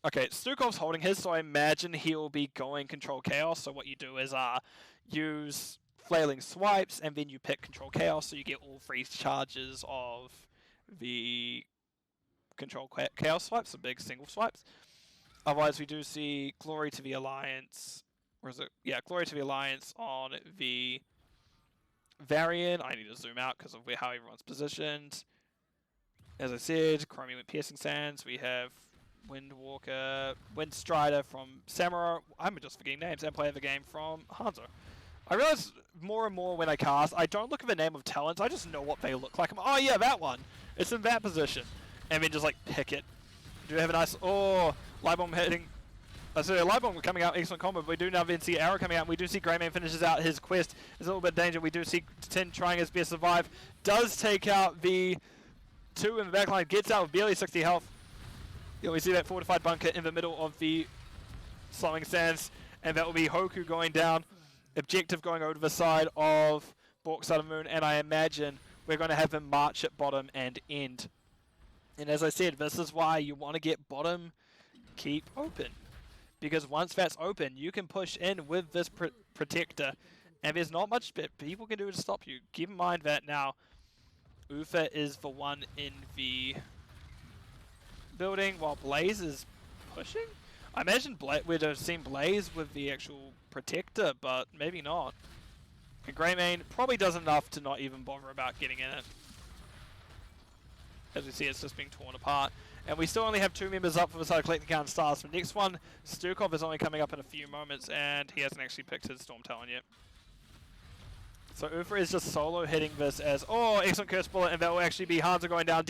Okay, Stukov's holding his, so I imagine he'll be going Control Chaos. So what you do is use Flailing Swipes, and then you pick Control Chaos, so you get all 3 charges of the Control Chaos swipes, the big single swipes. Otherwise, we do see Glory to the Alliance. Or is it? Yeah, Glory to the Alliance on the Varian. I need to zoom out because of how everyone's positioned. As I said, Chromium and Piercing Sands. We have Windwalker, Windstrider from Samurai. I'm just forgetting names. And Player of the Game from Hanzo. I realize more and more when I cast, I don't look at the name of talents. I just know what they look like. Oh yeah, that one. It's in that position. And then just like pick it. Do we have a nice... Oh, Light Bomb hitting... So Light Bomb coming out, excellent combo, but we do now then see Arrow coming out, and we do see Greymane finishes out his quest. There's a little bit of danger. We do see Tin trying his best to survive. Does take out the 2 in the backline, gets out with barely 60 health. Yeah, we see that Fortified Bunker in the middle of the Slowing Sands, and that will be Hoku going down. Objective going over to the side of Bork side of the moon, and I imagine we're going to have him march at bottom and end. And as I said, this is why you want to get bottom keep open. Because once that's open, you can push in with this protector, and there's not much people can do to stop you. Keep in mind that now, Ufa is the one in the building while Blaze is pushing. I imagine we'd have seen Blaze with the actual protector, but maybe not. And Greymane probably does enough to not even bother about getting in it. As we see, it's just being torn apart. And we still only have 2 members up for the side of collecting count stars. The next one, Stukov, is only coming up in a few moments, and he hasn't actually picked his Storm Talon yet. So Ufa is just solo hitting this as, oh, excellent Curse Bullet, and that will actually be Hanzo going down.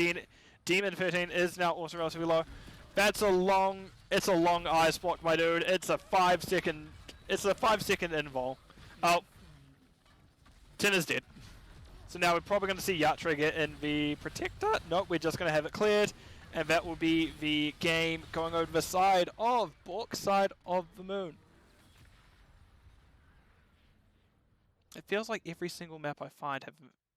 Demon 13 is now also relatively low. That's a long, it's a long ice block, my dude. It's a 5-second, it's a 5-second invul. Oh, Tin is dead. So now we're probably going to see Yatra get in the Protector. Nope, we're just going to have it cleared. And that will be the game going over the side of Bork side of the moon. It feels like every single map I find,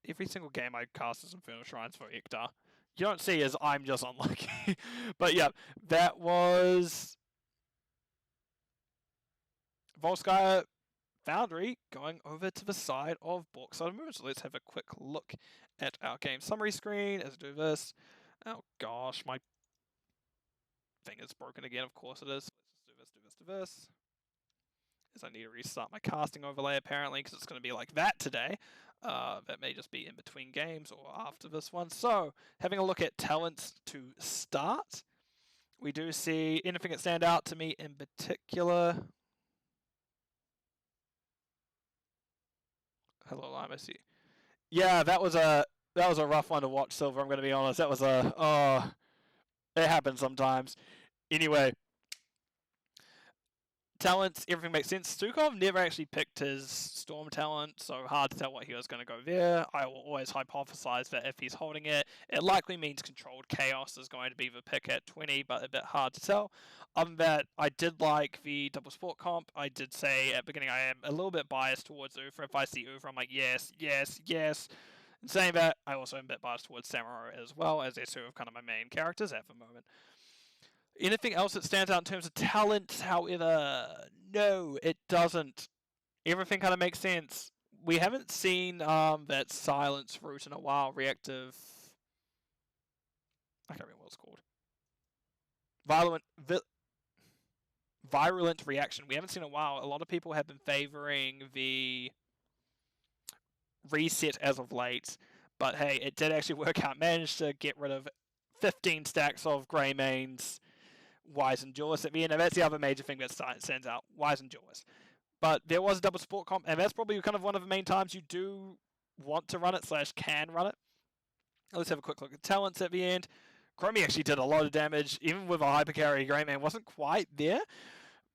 every single game I cast is Infernal Shrines for Ektar. You don't see as I'm just unlucky. But yeah, that was Volskaya Foundry going over to the side of Bork side of the moon. So let's have a quick look at our game summary screen as we do this. Oh gosh, my thing is broken again, of course it is. Let's just do this. As I need to restart my casting overlay apparently, because it's going to be like that today. That may just be in between games or after this one. So, having a look at talents to start. We do see anything that stand out to me in particular. Hello, Lime, I see. Yeah, that was a rough one to watch, Silver, I'm going to be honest. That was it happens sometimes. Anyway, Talents, everything makes sense. Stukov never actually picked his Storm talent, so hard to tell what he was going to go there. I will always hypothesize that if he's holding it, it likely means Controlled Chaos is going to be the pick at 20, but a bit hard to tell. Other than that, I did like the double sport comp. I did say at the beginning I am a little bit biased towards Ufa. If I see Ufa, I'm like, yes, yes, yes. In saying that, I also am a bit biased towards Samurai as well, as they're sort of kind of my main characters at the moment. Anything else that stands out in terms of talent, however, no, it doesn't. Everything kind of makes sense. We haven't seen that Silence Root in a while, reactive... I can't remember what it's called. Virulent Reaction. We haven't seen in a while. A lot of people have been favoring the reset as of late, but hey, it did actually work out. Managed to get rid of 15 stacks of Greymanes, Wise and Duelist at the end, and that's the other major thing that stands out, Wise and Duelist. But there was a double sport comp, and that's probably kind of one of the main times you do want to run it / can run it. Let's have a quick look at talents at the end. Chromie actually did a lot of damage, even with a hypercarry. Greyman wasn't quite there,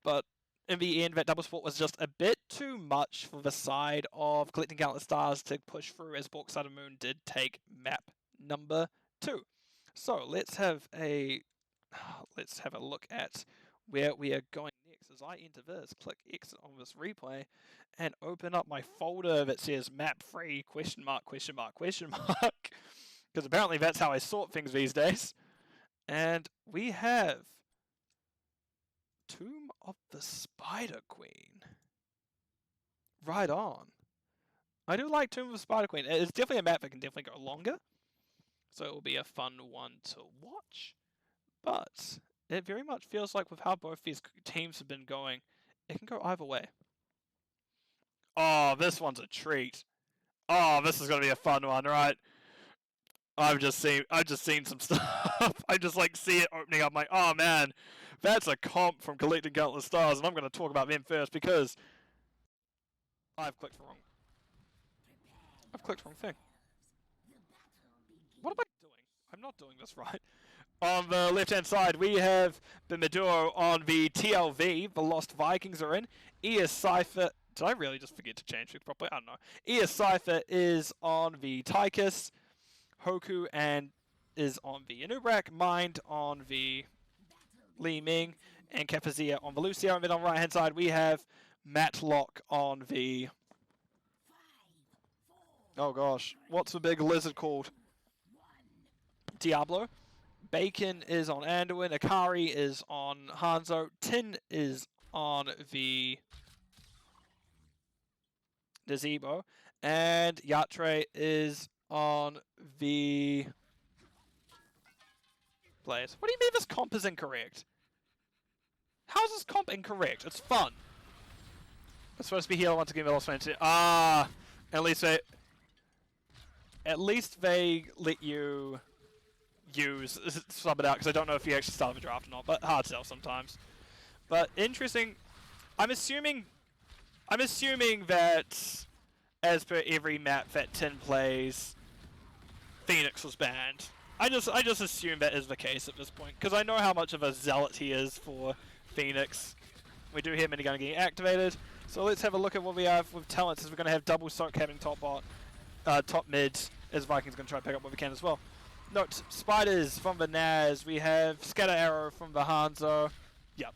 but in the end, that double sport was just a bit too much for the side of Collecting Countless Stars to push through, as Bork Side of Moon did take map number 2. So let's have a look at where we are going next. As I enter this, click exit on this replay, and open up my folder that says map 3 ? Because apparently that's how I sort things these days. And we have Tomb of the Spider Queen. Right on. I do like Tomb of the Spider Queen. It's definitely a map that can definitely go longer, so it will be a fun one to watch. But it very much feels like with how both these teams have been going, it can go either way. Oh, this one's a treat. Oh, this is going to be a fun one, right? I've just seen some stuff. I just like see it opening up. I'm like, oh man, that's a comp from Collecting Countless Stars, and I'm going to talk about them first because I've clicked wrong. I've clicked wrong thing. What am I doing? I'm not doing this right. On the left-hand side, we have the Maduro on the TLV. The Lost Vikings are in. ES Cypher... Did I really just forget to change it properly? I don't know. ES Cypher is on the Tychus. Hoku and is on the Anubrak. Mind on the Li Ming. And Kapazia on the Lucio. And then on the right-hand side, we have Matlock on the... Oh gosh. What's the big lizard called? Diablo. Bacon is on Anduin, Akari is on Hanzo, Tin is on the Gazebo, and Yatre is on the Blaze. What do you mean this comp is incorrect? How is this comp incorrect? It's fun. It's supposed to be healer once again, but also at least they let you sub it out, because I don't know if you actually start the draft or not, but hard to tell sometimes. But interesting. I'm assuming that as per every map that Tin plays, Phoenix was banned. I just assume that is the case at this point, because I know how much of a zealot he is for Phoenix. We do hear minigun getting activated, so let's have a look at what we have with talents. As we're going to have double soak having top mid, as Vikings going to try to pick up what we can as well. Note, Spiders from the Naz. We have Scatter Arrow from the Hanzo. Yep.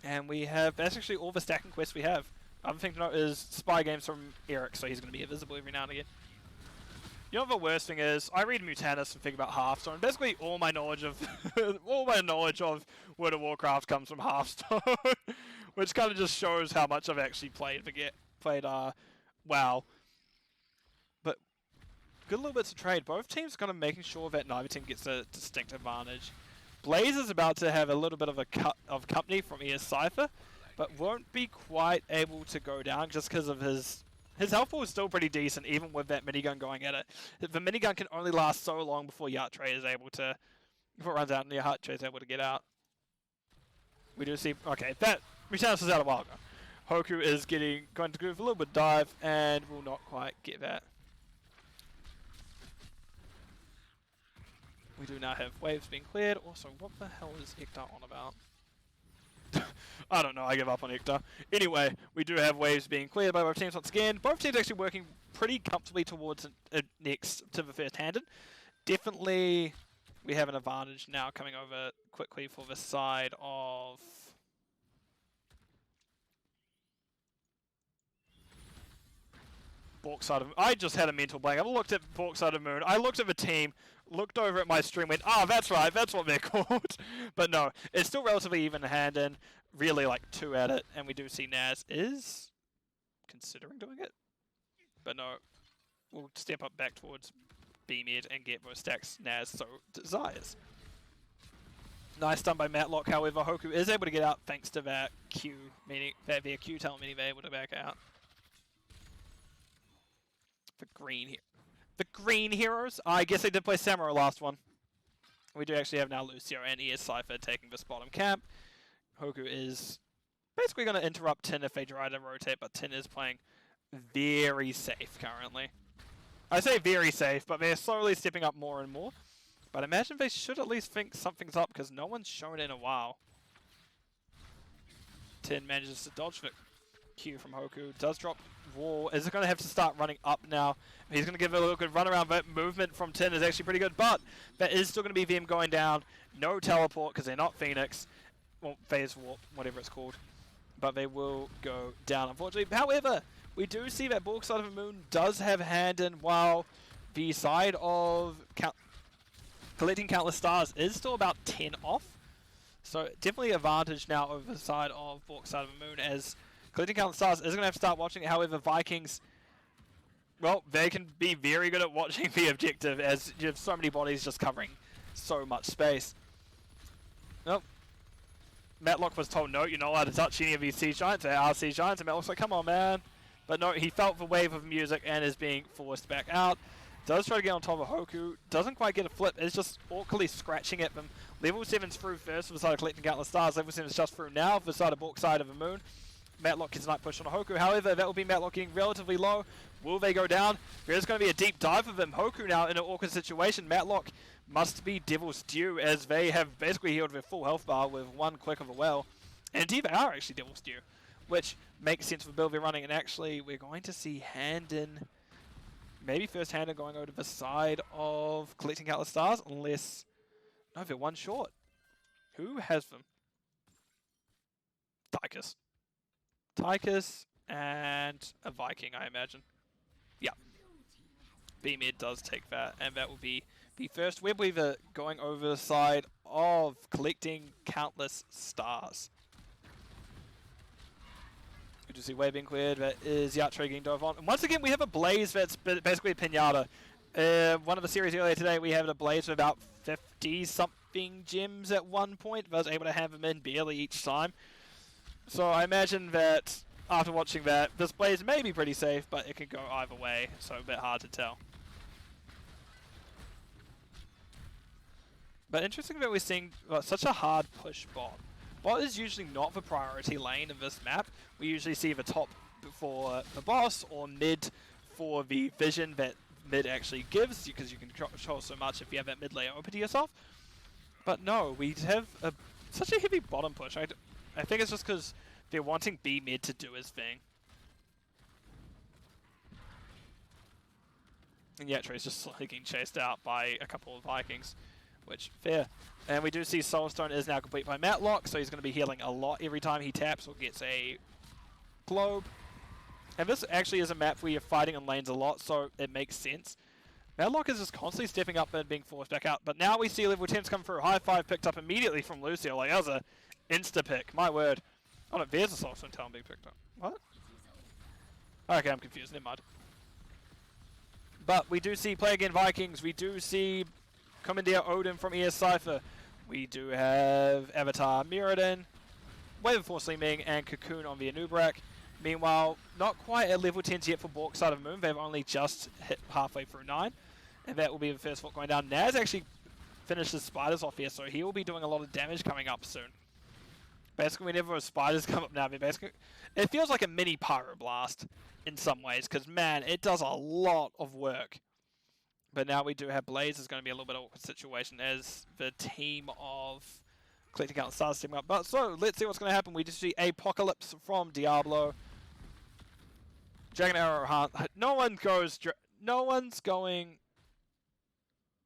And we have, that's actually all the stacking quests we have. Other thing to note is Spy Games from Eric, so he's going to be invisible every now and again. You know what the worst thing is? I read Mutanus and think about Hearthstone. Basically, all my knowledge of World of Warcraft comes from Hearthstone, which kind of just shows how much I've actually played WoW. But good little bits of trade. Both teams are kind of making sure that neither team gets a distinct advantage. Blaze is about to have a little bit of a cut of company from ES Cypher, but won't be quite able to go down just because of his health pool is still pretty decent, even with that minigun going at it. The minigun can only last so long before Yatre is able to, before it runs out and Yatre is able to get out. We do see, okay, that Mutanus was out a while ago. Hoku is going to go for a little bit of dive and will not quite get that. We do now have waves being cleared. Also, what the hell is Hector on about? I don't know, I give up on Hector. Anyway, we do have waves being cleared by both teams once again. Both teams actually working pretty comfortably towards next to the first-handed. Definitely, we have an advantage now coming over quickly for the side of... Bork side of... I just had a mental blank. I looked at Bork side of Moon. I looked at the team, looked over at my stream, went, ah, that's right, that's what they're called. But no, it's still relatively even-handed. Really, like, 2 at it. And we do see Naz is considering doing it. But no, we'll step up back towards B-mid and get most stacks Naz so desires. Nice stun by Matlock, however, Hoku is able to get out thanks to that Q, meaning that their Q talent, meaning they're able to back out. The green heroes? I guess they did play Samurai last one. We do actually have now Lucio and ES Cypher taking this bottom camp. Hoku is basically going to interrupt Tin if they try to rotate, but Tin is playing very safe currently. I say very safe, but they're slowly stepping up more and more. But I imagine they should at least think something's up because no one's shown in a while. Tin manages to dodge the Q from Hoku, does drop wall, is going to have to start running up now. He's going to give it a little good run around, but movement from Tin is actually pretty good, but that is still going to be them going down. No teleport because they're not Phoenix, well, phase warp, whatever it's called, but they will go down unfortunately. However, we do see that Bork side of the Moon does have hand in, while the side of collecting countless stars is still about 10 off. So definitely advantage now over the side of Bork side of the Moon, as collecting countless stars is going to have to start watching it. However, Vikings, well, they can be very good at watching the objective as you have so many bodies just covering so much space. Nope. Matlock was told, no, you're not allowed to touch any of these Sea Giants. They are Sea Giants, and Matlock's like, come on, man. But no, he felt the wave of music and is being forced back out. Does try to get on top of Hoku. Doesn't quite get a flip. Is just awkwardly scratching at them. Level 7's through first for the side of collecting countless stars. Level 7's just through now for the side of Bork side of the Moon. Matlock gets a nice push on Hoku. However, that will be Matlock getting relatively low. Will they go down? There's going to be a deep dive of them. Hoku now in an awkward situation. Matlock must be Devil's Due, as they have basically healed their full health bar with one click of a well. And indeed, they are actually Devil's Due, which makes sense for the build they're running. And actually, we're going to see Handon, maybe first Handon going over to the side of collecting countless stars, unless... No, they're one short. Who has them? Tychus. Tychus and a Viking, I imagine. Yeah. B-mid does take that, and that will be the first Web Weaver going over the side of collecting countless stars. Good to see wave being cleared. That is Yatra getting dove on. And once again, we have a Blaze that's basically a Pinata. One of the series earlier today, we had a Blaze with about 50-something gems at one point. I was able to have them in barely each time. So I imagine that after watching that, this Blaze may be pretty safe, but it could go either way, so a bit hard to tell. But interesting that we're seeing such a hard push bot. Bot is usually not the priority lane in this map. We usually see the top for the boss or mid for the vision that mid actually gives, because you can control so much if you have that mid layer open to yourself. But no, we have such a heavy bottom push. I think it's just because they're wanting B mid to do his thing. And Yatra's just slowly getting chased out by a couple of Vikings, which, fair. And we do see Soulstone is now complete by Matlock, so he's going to be healing a lot every time he taps or gets a globe. And this actually is a map where you're fighting in lanes a lot, so it makes sense. Matlock is just constantly stepping up and being forced back out. But now we see level 10s come through. High five picked up immediately from Lucio. Like, that was a insta-pick, my word. Oh no, there's a Soulstone talent being picked up. What? Okay, I'm confused, never mind. But we do see Play Again Vikings. We do see Commandeer Odin from ES Cypher. We do have Avatar Mirrodin, Wave of Force Li Ming, and Cocoon on the Anubrak. Meanwhile, not quite at level 10s yet for Bork side of the Moon. They've only just hit halfway through 9. And that will be the first foot going down. Naz actually finishes Spiders off here, so he will be doing a lot of damage coming up soon. Basically, whenever Spiders come up now, it feels like a mini Pyroblast in some ways, because man, it does a lot of work. But now we do have Blaze. It's going to be a little bit of an awkward situation as the team of Collecting Out starts teaming up. But so, let's see what's going to happen. We just see Apocalypse from Diablo. Dragon Arrow Hunt. No one goes... No one's going...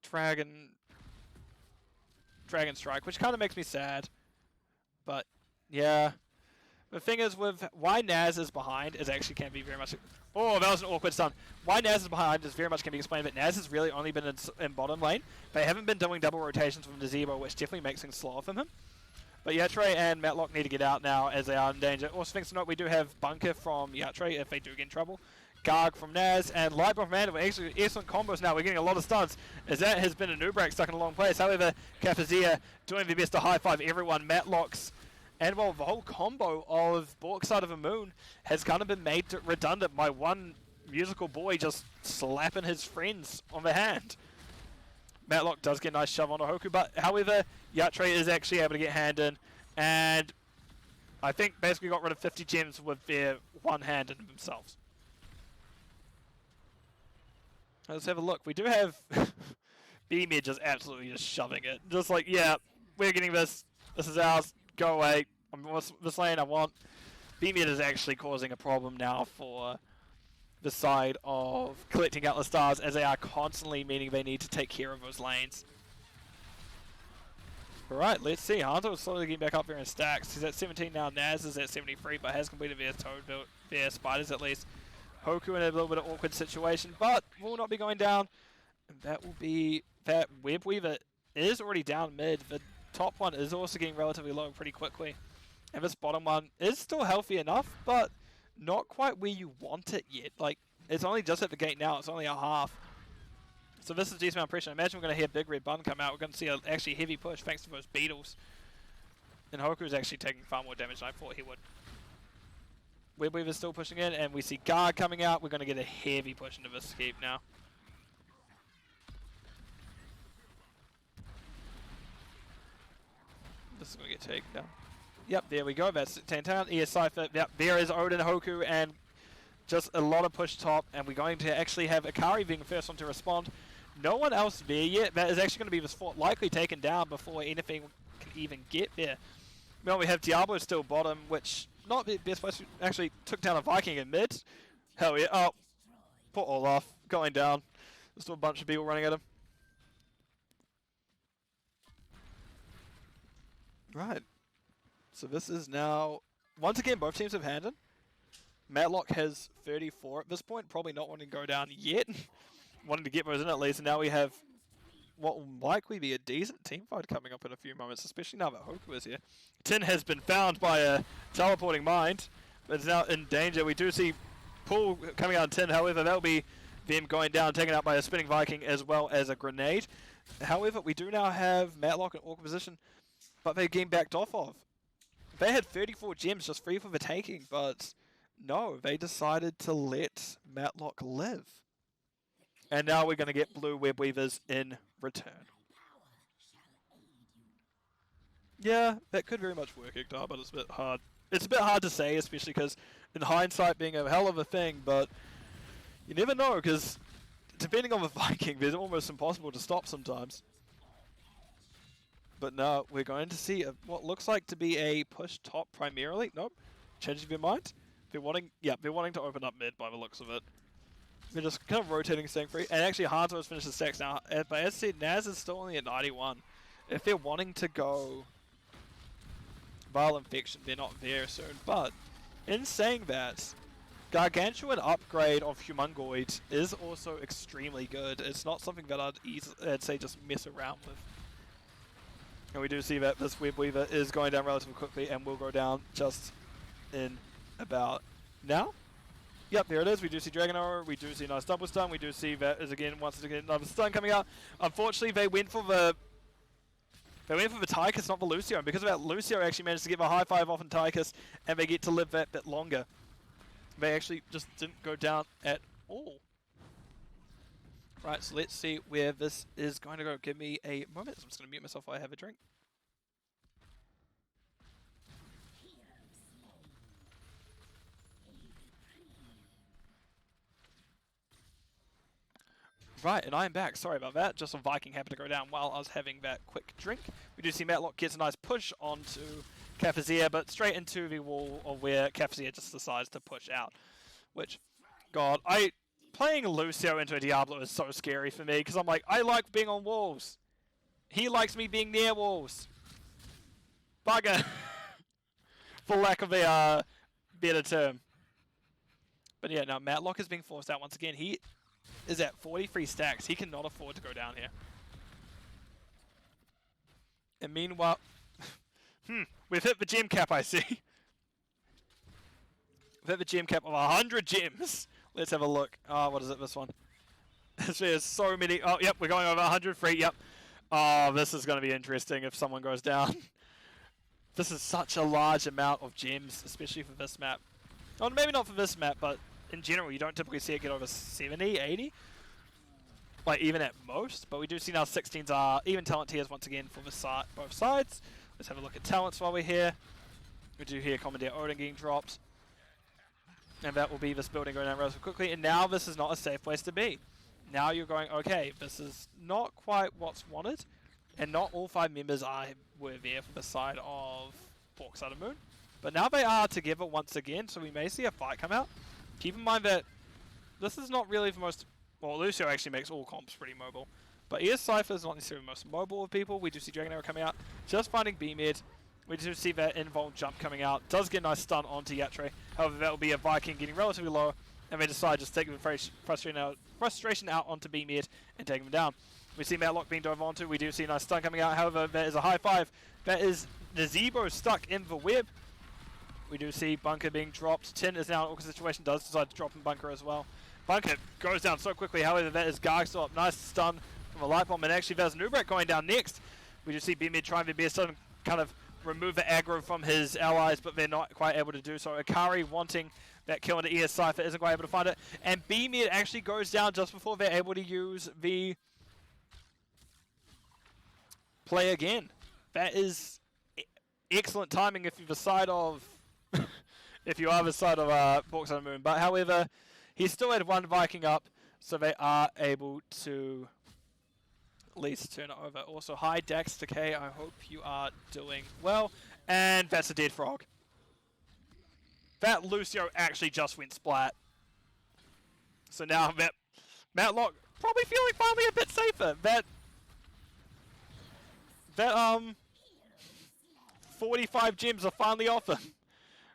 Dragon Strike, which kind of makes me sad. But, yeah. The thing is, with why Naz is behind is actually can be very much... Oh, that was an awkward stun. Why Naz is behind is very much can be explained, but Naz has really only been in bottom lane. They haven't been doing double rotations from the Zebo, which definitely makes things slower from him. But Yatre and Matlock need to get out now as they are in danger. Also, things to note, we do have Bunker from Yatre if they do get in trouble. Garg from Naz, and Lightbomb from Mandel. Actually, excellent combos now. We're getting a lot of stuns, as that has been a Nubrak stuck in a long place. However, Capazia doing their best to high-five everyone. Matlocks, and well, the whole combo of Bork Side of a Moon has kind of been made redundant by one musical boy just slapping his friends on the hand. Matlock does get a nice shove onto Hoku, but however, Yatre is actually able to get hand in, and I think basically got rid of 50 gems with their one hand in themselves. Let's have a look. We do have B-Mid just absolutely just shoving it. Just like, yeah, we're getting this. This is ours. Go away. I'm this lane I want. B-Mid is actually causing a problem now for the side of Collecting Out the Stars, as they are constantly meaning they need to take care of those lanes. Alright, let's see. Hanzo is slowly getting back up there in stacks. He's at 17 now. Naz is at 73, but has completed their Toad build, their Spiders at least. Hoku in a little bit of awkward situation, but will not be going down. And that will be that Web Weaver is already down mid. The top one is also getting relatively low pretty quickly. And this bottom one is still healthy enough, but not quite where you want it yet. Like, it's only just at the gate now. It's only a half. So this is a decent amount of pressure. I imagine we're going to hear Big Red Bun come out. We're going to see a actually heavy push thanks to those beetles. And Hoku is actually taking far more damage than I thought he would. Webweaver's still pushing in, and we see Garg coming out. We're going to get a heavy push into this keep now. This is going to get taken down. Yep, there we go. That's Tantan. ES Cypher. Yep, there is Odin, Hoku, and just a lot of push top. And we're going to actually have Akari being the first one to respond. No one else there yet. That is actually going to be this fort likely taken down before anything can even get there. Well, we have Diablo still bottom, which not the best place. Actually took down a Viking in mid. Hell yeah. Oh, poor Olaf going down. There's still a bunch of people running at him. Right. So this is now, once again, both teams have handed. Matlock has 34 at this point, probably not wanting to go down yet. Wanting to get those in at least, and now we have what will likely be a decent team fight coming up in a few moments, especially now that Hoku is here. Tin has been found by a teleporting mind, but is now in danger. We do see Pool coming out on Tin, however, that'll be them going down, taken out by a spinning Viking as well as a grenade. However, we do now have Matlock in awkward position, but they're getting backed off of. They had 34 gems just free for the taking, but no, they decided to let Matlock live. And now we're going to get blue Web Weavers in return. Yeah, that could very much work, Iktar, but it's a bit hard. It's a bit hard to say, especially because in hindsight being a hell of a thing, but you never know, because depending on the Viking, they're almost impossible to stop sometimes. But now we're going to see what looks like to be a push top primarily. Nope, changing their mind. They're wanting to open up mid by the looks of it. They're just kind of rotating, staying free. And actually, Hanzo has finished the stacks now. But as said, Naz is still only at 91. If they're wanting to go Vile Infection, they're not there soon. But in saying that, Gargantuan upgrade of Humongoid is also extremely good. It's not something that I'd say just mess around with. And we do see that this Web Weaver is going down relatively quickly and will go down just in about now. Yep, there it is. We do see Dragon Arrow. We do see a nice double stun. We do see that is once again another stun coming out. Unfortunately, they went for the Tychus, not the Lucio. And because of that, Lucio actually managed to get a high five off in Tychus, and they get to live that bit longer. They actually just didn't go down at all. Right, so let's see where this is going to go. Give me a moment. I'm just going to mute myself while I have a drink. Right, and I am back. Sorry about that. Just a Viking happened to go down while I was having that quick drink. We do see Matlock gets a nice push onto Cafazir, but straight into the wall of where Cafazir just decides to push out. Which, God, playing Lucio into a Diablo is so scary for me, because I'm like, I like being on walls. He likes me being near walls. Bugger. For lack of a better term. But yeah, now Matlock is being forced out once again. He is at 43 stacks. He cannot afford to go down here. And meanwhile... we've hit the gem cap, I see. We've hit the gem cap of 100 gems. Let's have a look. Oh, what is it, this one? There's so many... Oh, yep, we're going over 100 free, yep. Oh, this is going to be interesting if someone goes down. This is such a large amount of gems, especially for this map. Oh, maybe not for this map, but in general, you don't typically see it get over 70, 80. Like, even at most. But we do see now 16s are even talent tiers once again for both sides. Let's have a look at talents while we're here. We do hear Commandeer Odin getting dropped. And that will be this building going down relatively quickly. And now this is not a safe place to be. Now you're going, okay, this is not quite what's wanted. And not all 5 members were there for the side of Bork Side of Moon. But now they are together once again, so we may see a fight come out. Keep in mind that this is not really the most... Well, Lucio actually makes all comps pretty mobile. But ES Cypher is not necessarily the most mobile of people. We do see Dragon Arrow coming out, just finding B mid. We do see that involved jump coming out. Does get a nice stun onto Yatre. However, that will be a Viking getting relatively low. And they decide to just take the frustration out onto B mid and take him down. We see Matlock being dove onto. We do see a nice stun coming out. However, that is a high five. That is Nazebo stuck in the web. We do see Bunker being dropped. Tin is now in an awkward situation. Does decide to drop in Bunker as well. Bunker goes down so quickly. However, that is Garg still up. Nice stun from a light bomb. And actually, there's Nubrak going down next. We do see B-Mid trying their best to kind of remove the aggro from his allies, but they're not quite able to do so. Akari wanting that kill into ES Cypher isn't quite able to find it. And B-Mid actually goes down just before they're able to use the play again. That is excellent timing if you're the side of... if you are the side of Bork Side of Moon. But however, he still had 1 Viking up, so they are able to at least turn it over. Also, hi Dax Decay, I hope you are doing well. And that's a dead frog. That Lucio actually just went splat. So now Matlock probably feeling finally a bit safer. That 45 gems are finally off him.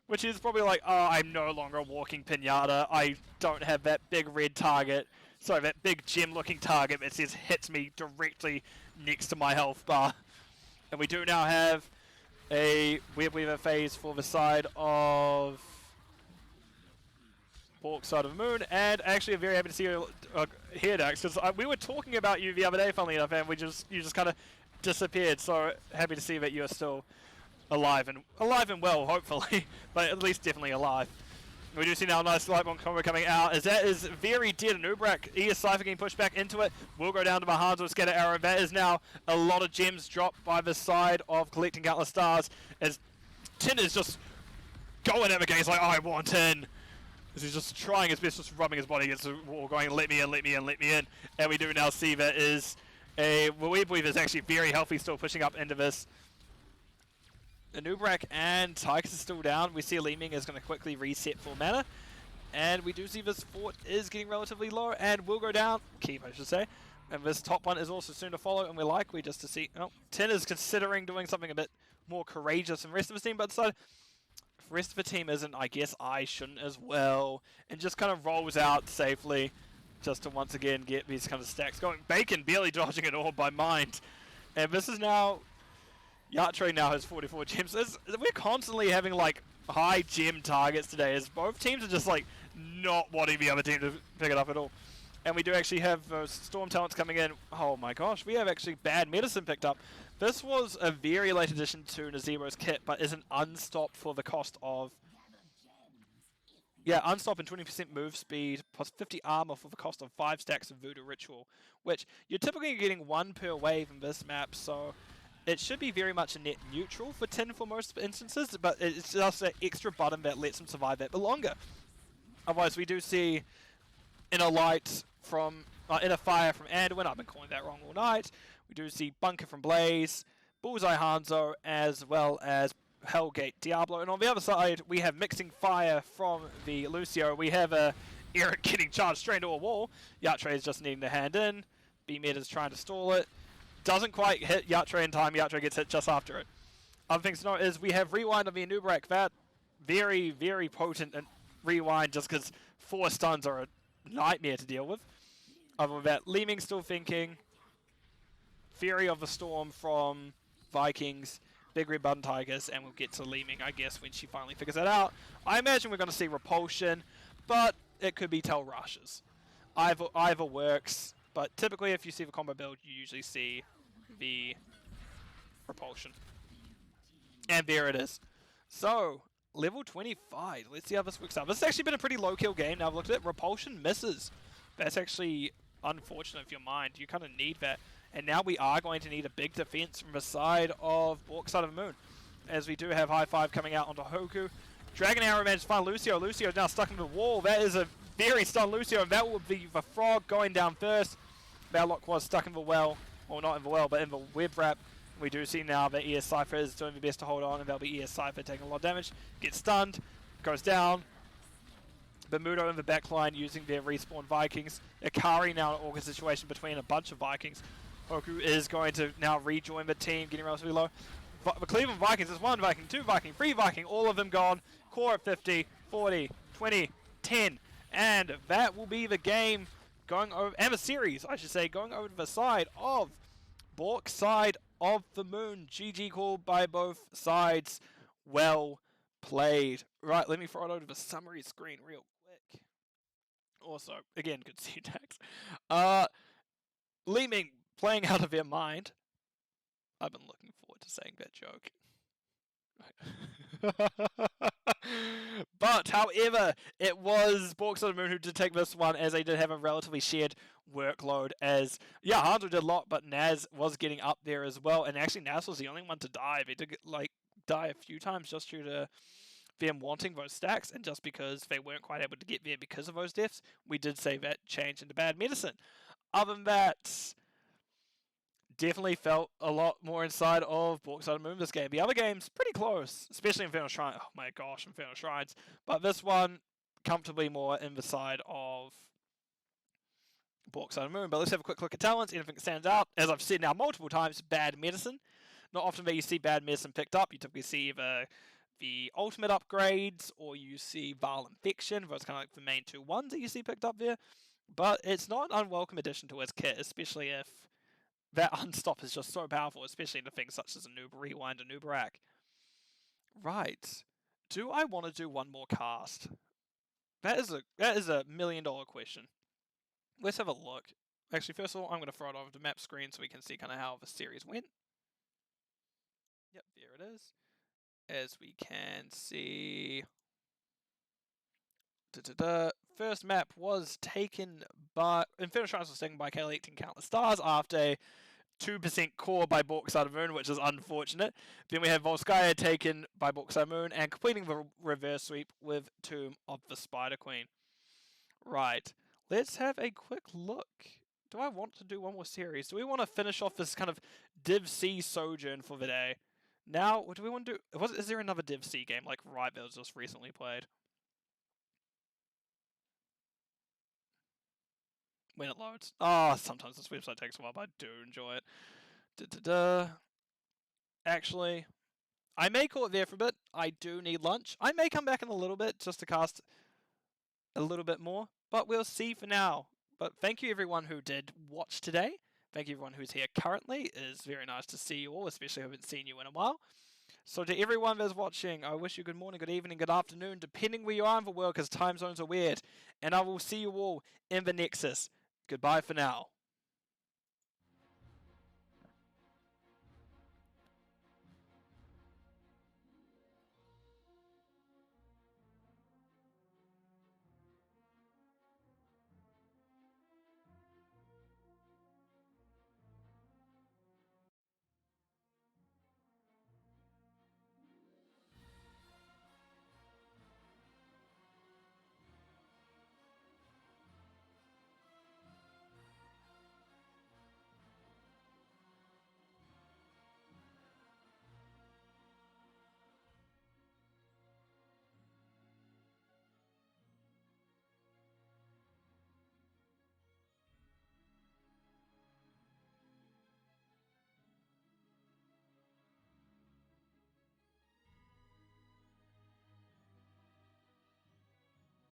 Which is probably like, oh, I'm no longer a walking pinata. I don't have that big red target. Sorry, that big gem-looking target that says hits me directly next to my health bar. And we do now have a Web Weaver phase for the side of Bork Side of the Moon. And actually, I'm very happy to see you here, Dax, because we were talking about you the other day, funnily enough, and you just kind of disappeared. So happy to see that you're still alive and well, hopefully, but at least definitely alive. We do see now a nice light bomb combo coming out, as that is very dead. And Ubrak, ES Cypher getting pushed back into it, will go down to Mahan's with Scatter Arrow. That is now a lot of gems dropped by the side of collecting countless stars, as Tin is just going at the game. He's like, oh, I want in. As he's just trying his best, just rubbing his body against the wall, going, let me in, let me in, let me in. And we do now see that is we believe is actually very healthy, still pushing up into this. Anubrak and Tychus is still down. We see Li Ming is going to quickly reset full mana. And we do see this fort is getting relatively low and will go down. Keep, I should say. And this top one is also soon to follow. And we're likely just to see... Oh, Tin is considering doing something a bit more courageous than the rest of his team. But decided if the rest of the team isn't, I guess I shouldn't as well. And just kind of rolls out safely. Just to once again get these kind of stacks going. Bacon barely dodging it all by mind. And this is now... Yatre now has 44 gems. We're constantly having like high gem targets today, as both teams are just like not wanting the other team to pick it up at all. And we do actually have Storm Talents coming in. Oh my gosh, we have actually Bad Medicine picked up. This was a very late addition to Nazebo's kit, but is an unstop for the cost of... Yeah, unstop and 20% move speed, plus 50 armor for the cost of 5 stacks of Voodoo Ritual, which you're typically getting 1 per wave in this map, so... It should be very much a net neutral for Tin for most instances, but it's just an extra button that lets him survive that bit longer. Otherwise, we do see Inner Light from... Inner Fire from Anduin. I've been calling that wrong all night. We do see Bunker from Blaze, Bullseye Hanzo, as well as Hellgate Diablo. And on the other side, we have Mixing Fire from the Lucio. We have Eric getting charged straight into a wall. Yatre is just needing to hand in. B-Med is trying to stall it. Doesn't quite hit Yatre in time. Yatre gets hit just after it. Other things to note is we have Rewind on the Anubarak. That very, very potent Rewind, just because 4 stuns are a nightmare to deal with. Other than that, Leeming still thinking. Fury of the Storm from Vikings. Big Red Button Tigers, and we'll get to Leeming, I guess, when she finally figures that out. I imagine we're going to see Repulsion, but it could be Tell Rushes. Either works, but typically if you see the combo build, you usually see the Repulsion. And there it is. So, level 25. Let's see how this works out. This has actually been a pretty low kill game. Now I've looked at it. Repulsion misses. That's actually unfortunate for your mind. You kind of need that. And now we are going to need a big defense from the side of Bork, side of the moon. As we do have High Five coming out onto Hoku. Dragon Arrow managed to find Lucio. Lucio is now stuck into the wall. That is a very stunned Lucio, and that will be the Frog going down first. Ballock was stuck in the well. Well, not in the well, but in the web wrap. We do see now that ES Cypher is doing the best to hold on, and that'll be ES Cypher taking a lot of damage. Gets stunned, goes down. Bermudo in the backline using their respawn Vikings. Ikari now in an awkward situation between a bunch of Vikings. Hoku is going to now rejoin the team, getting relatively low. The Cleveland Vikings is 1 Viking, 2 Viking, 3 Viking, all of them gone. Core at 50, 40, 20, 10. And that will be the game going over, and the series, I should say, going over to the side of Bork, side of the moon. GG call by both sides. Well played. Right, let me throw it over to the summary screen real quick. Also, again, good syntax. Leeming playing out of their mind. I've been looking forward to saying that joke. But, however, it was Bork Side of the Moon who did take this one, as they did have a relatively shared workload. As, yeah, Hanzo did a lot, but Naz was getting up there as well. And actually, Naz was the only one to die. They did get, die a few times just due to them wanting those stacks, and just because they weren't quite able to get there because of those deaths. We did say that change into bad medicine. Other than that, definitely felt a lot more inside of Bork Side of the Moon this game. The other game's pretty close, especially Infernal Shrine. Oh my gosh, Infernal Shrines. But this one, comfortably more in the side of Bork Side of the Moon. But let's have a quick look at talents. Anything that stands out, as I've said now multiple times, bad medicine. Not often that you see bad medicine picked up. You typically see either the ultimate upgrades, or you see Vial Infection. Those kind of like the main 2 ones that you see picked up there. But it's not an unwelcome addition to his kit, especially if that unstop is just so powerful, especially into things such as a Rewind, a Anubarak. Right. Do I want to do one more cast? That is a $1 million question. Let's have a look. Actually, first of all, I'm going to throw it over the map screen so we can see kind of how the series went. Yep, there it is. As we can see, first map was taken by Infernal Shrines was taken by KL18 Countless Stars after a 2% core by Bork Side of the Moon, which is unfortunate. Then we have Volskaya taken by Bork Side of the Moon and completing the reverse sweep with Tomb of the Spider Queen. Right, let's have a quick look. Do I want to do one more series? Do we want to finish off this kind of Div C sojourn for the day? Now, what do we want to do? Is there another Div C game like Riot that was just recently played? When it loads. Oh, sometimes this website takes a while, but I do enjoy it. Actually, I may call it there for a bit. I do need lunch. I may come back in a little bit just to cast a little bit more, but we'll see for now. But thank you everyone who did watch today. Thank you everyone who's here currently. It is very nice to see you all, especially if I haven't seen you in a while. So to everyone that's watching, I wish you good morning, good evening, good afternoon, depending where you are in the world, because time zones are weird. And I will see you all in the Nexus. Goodbye for now.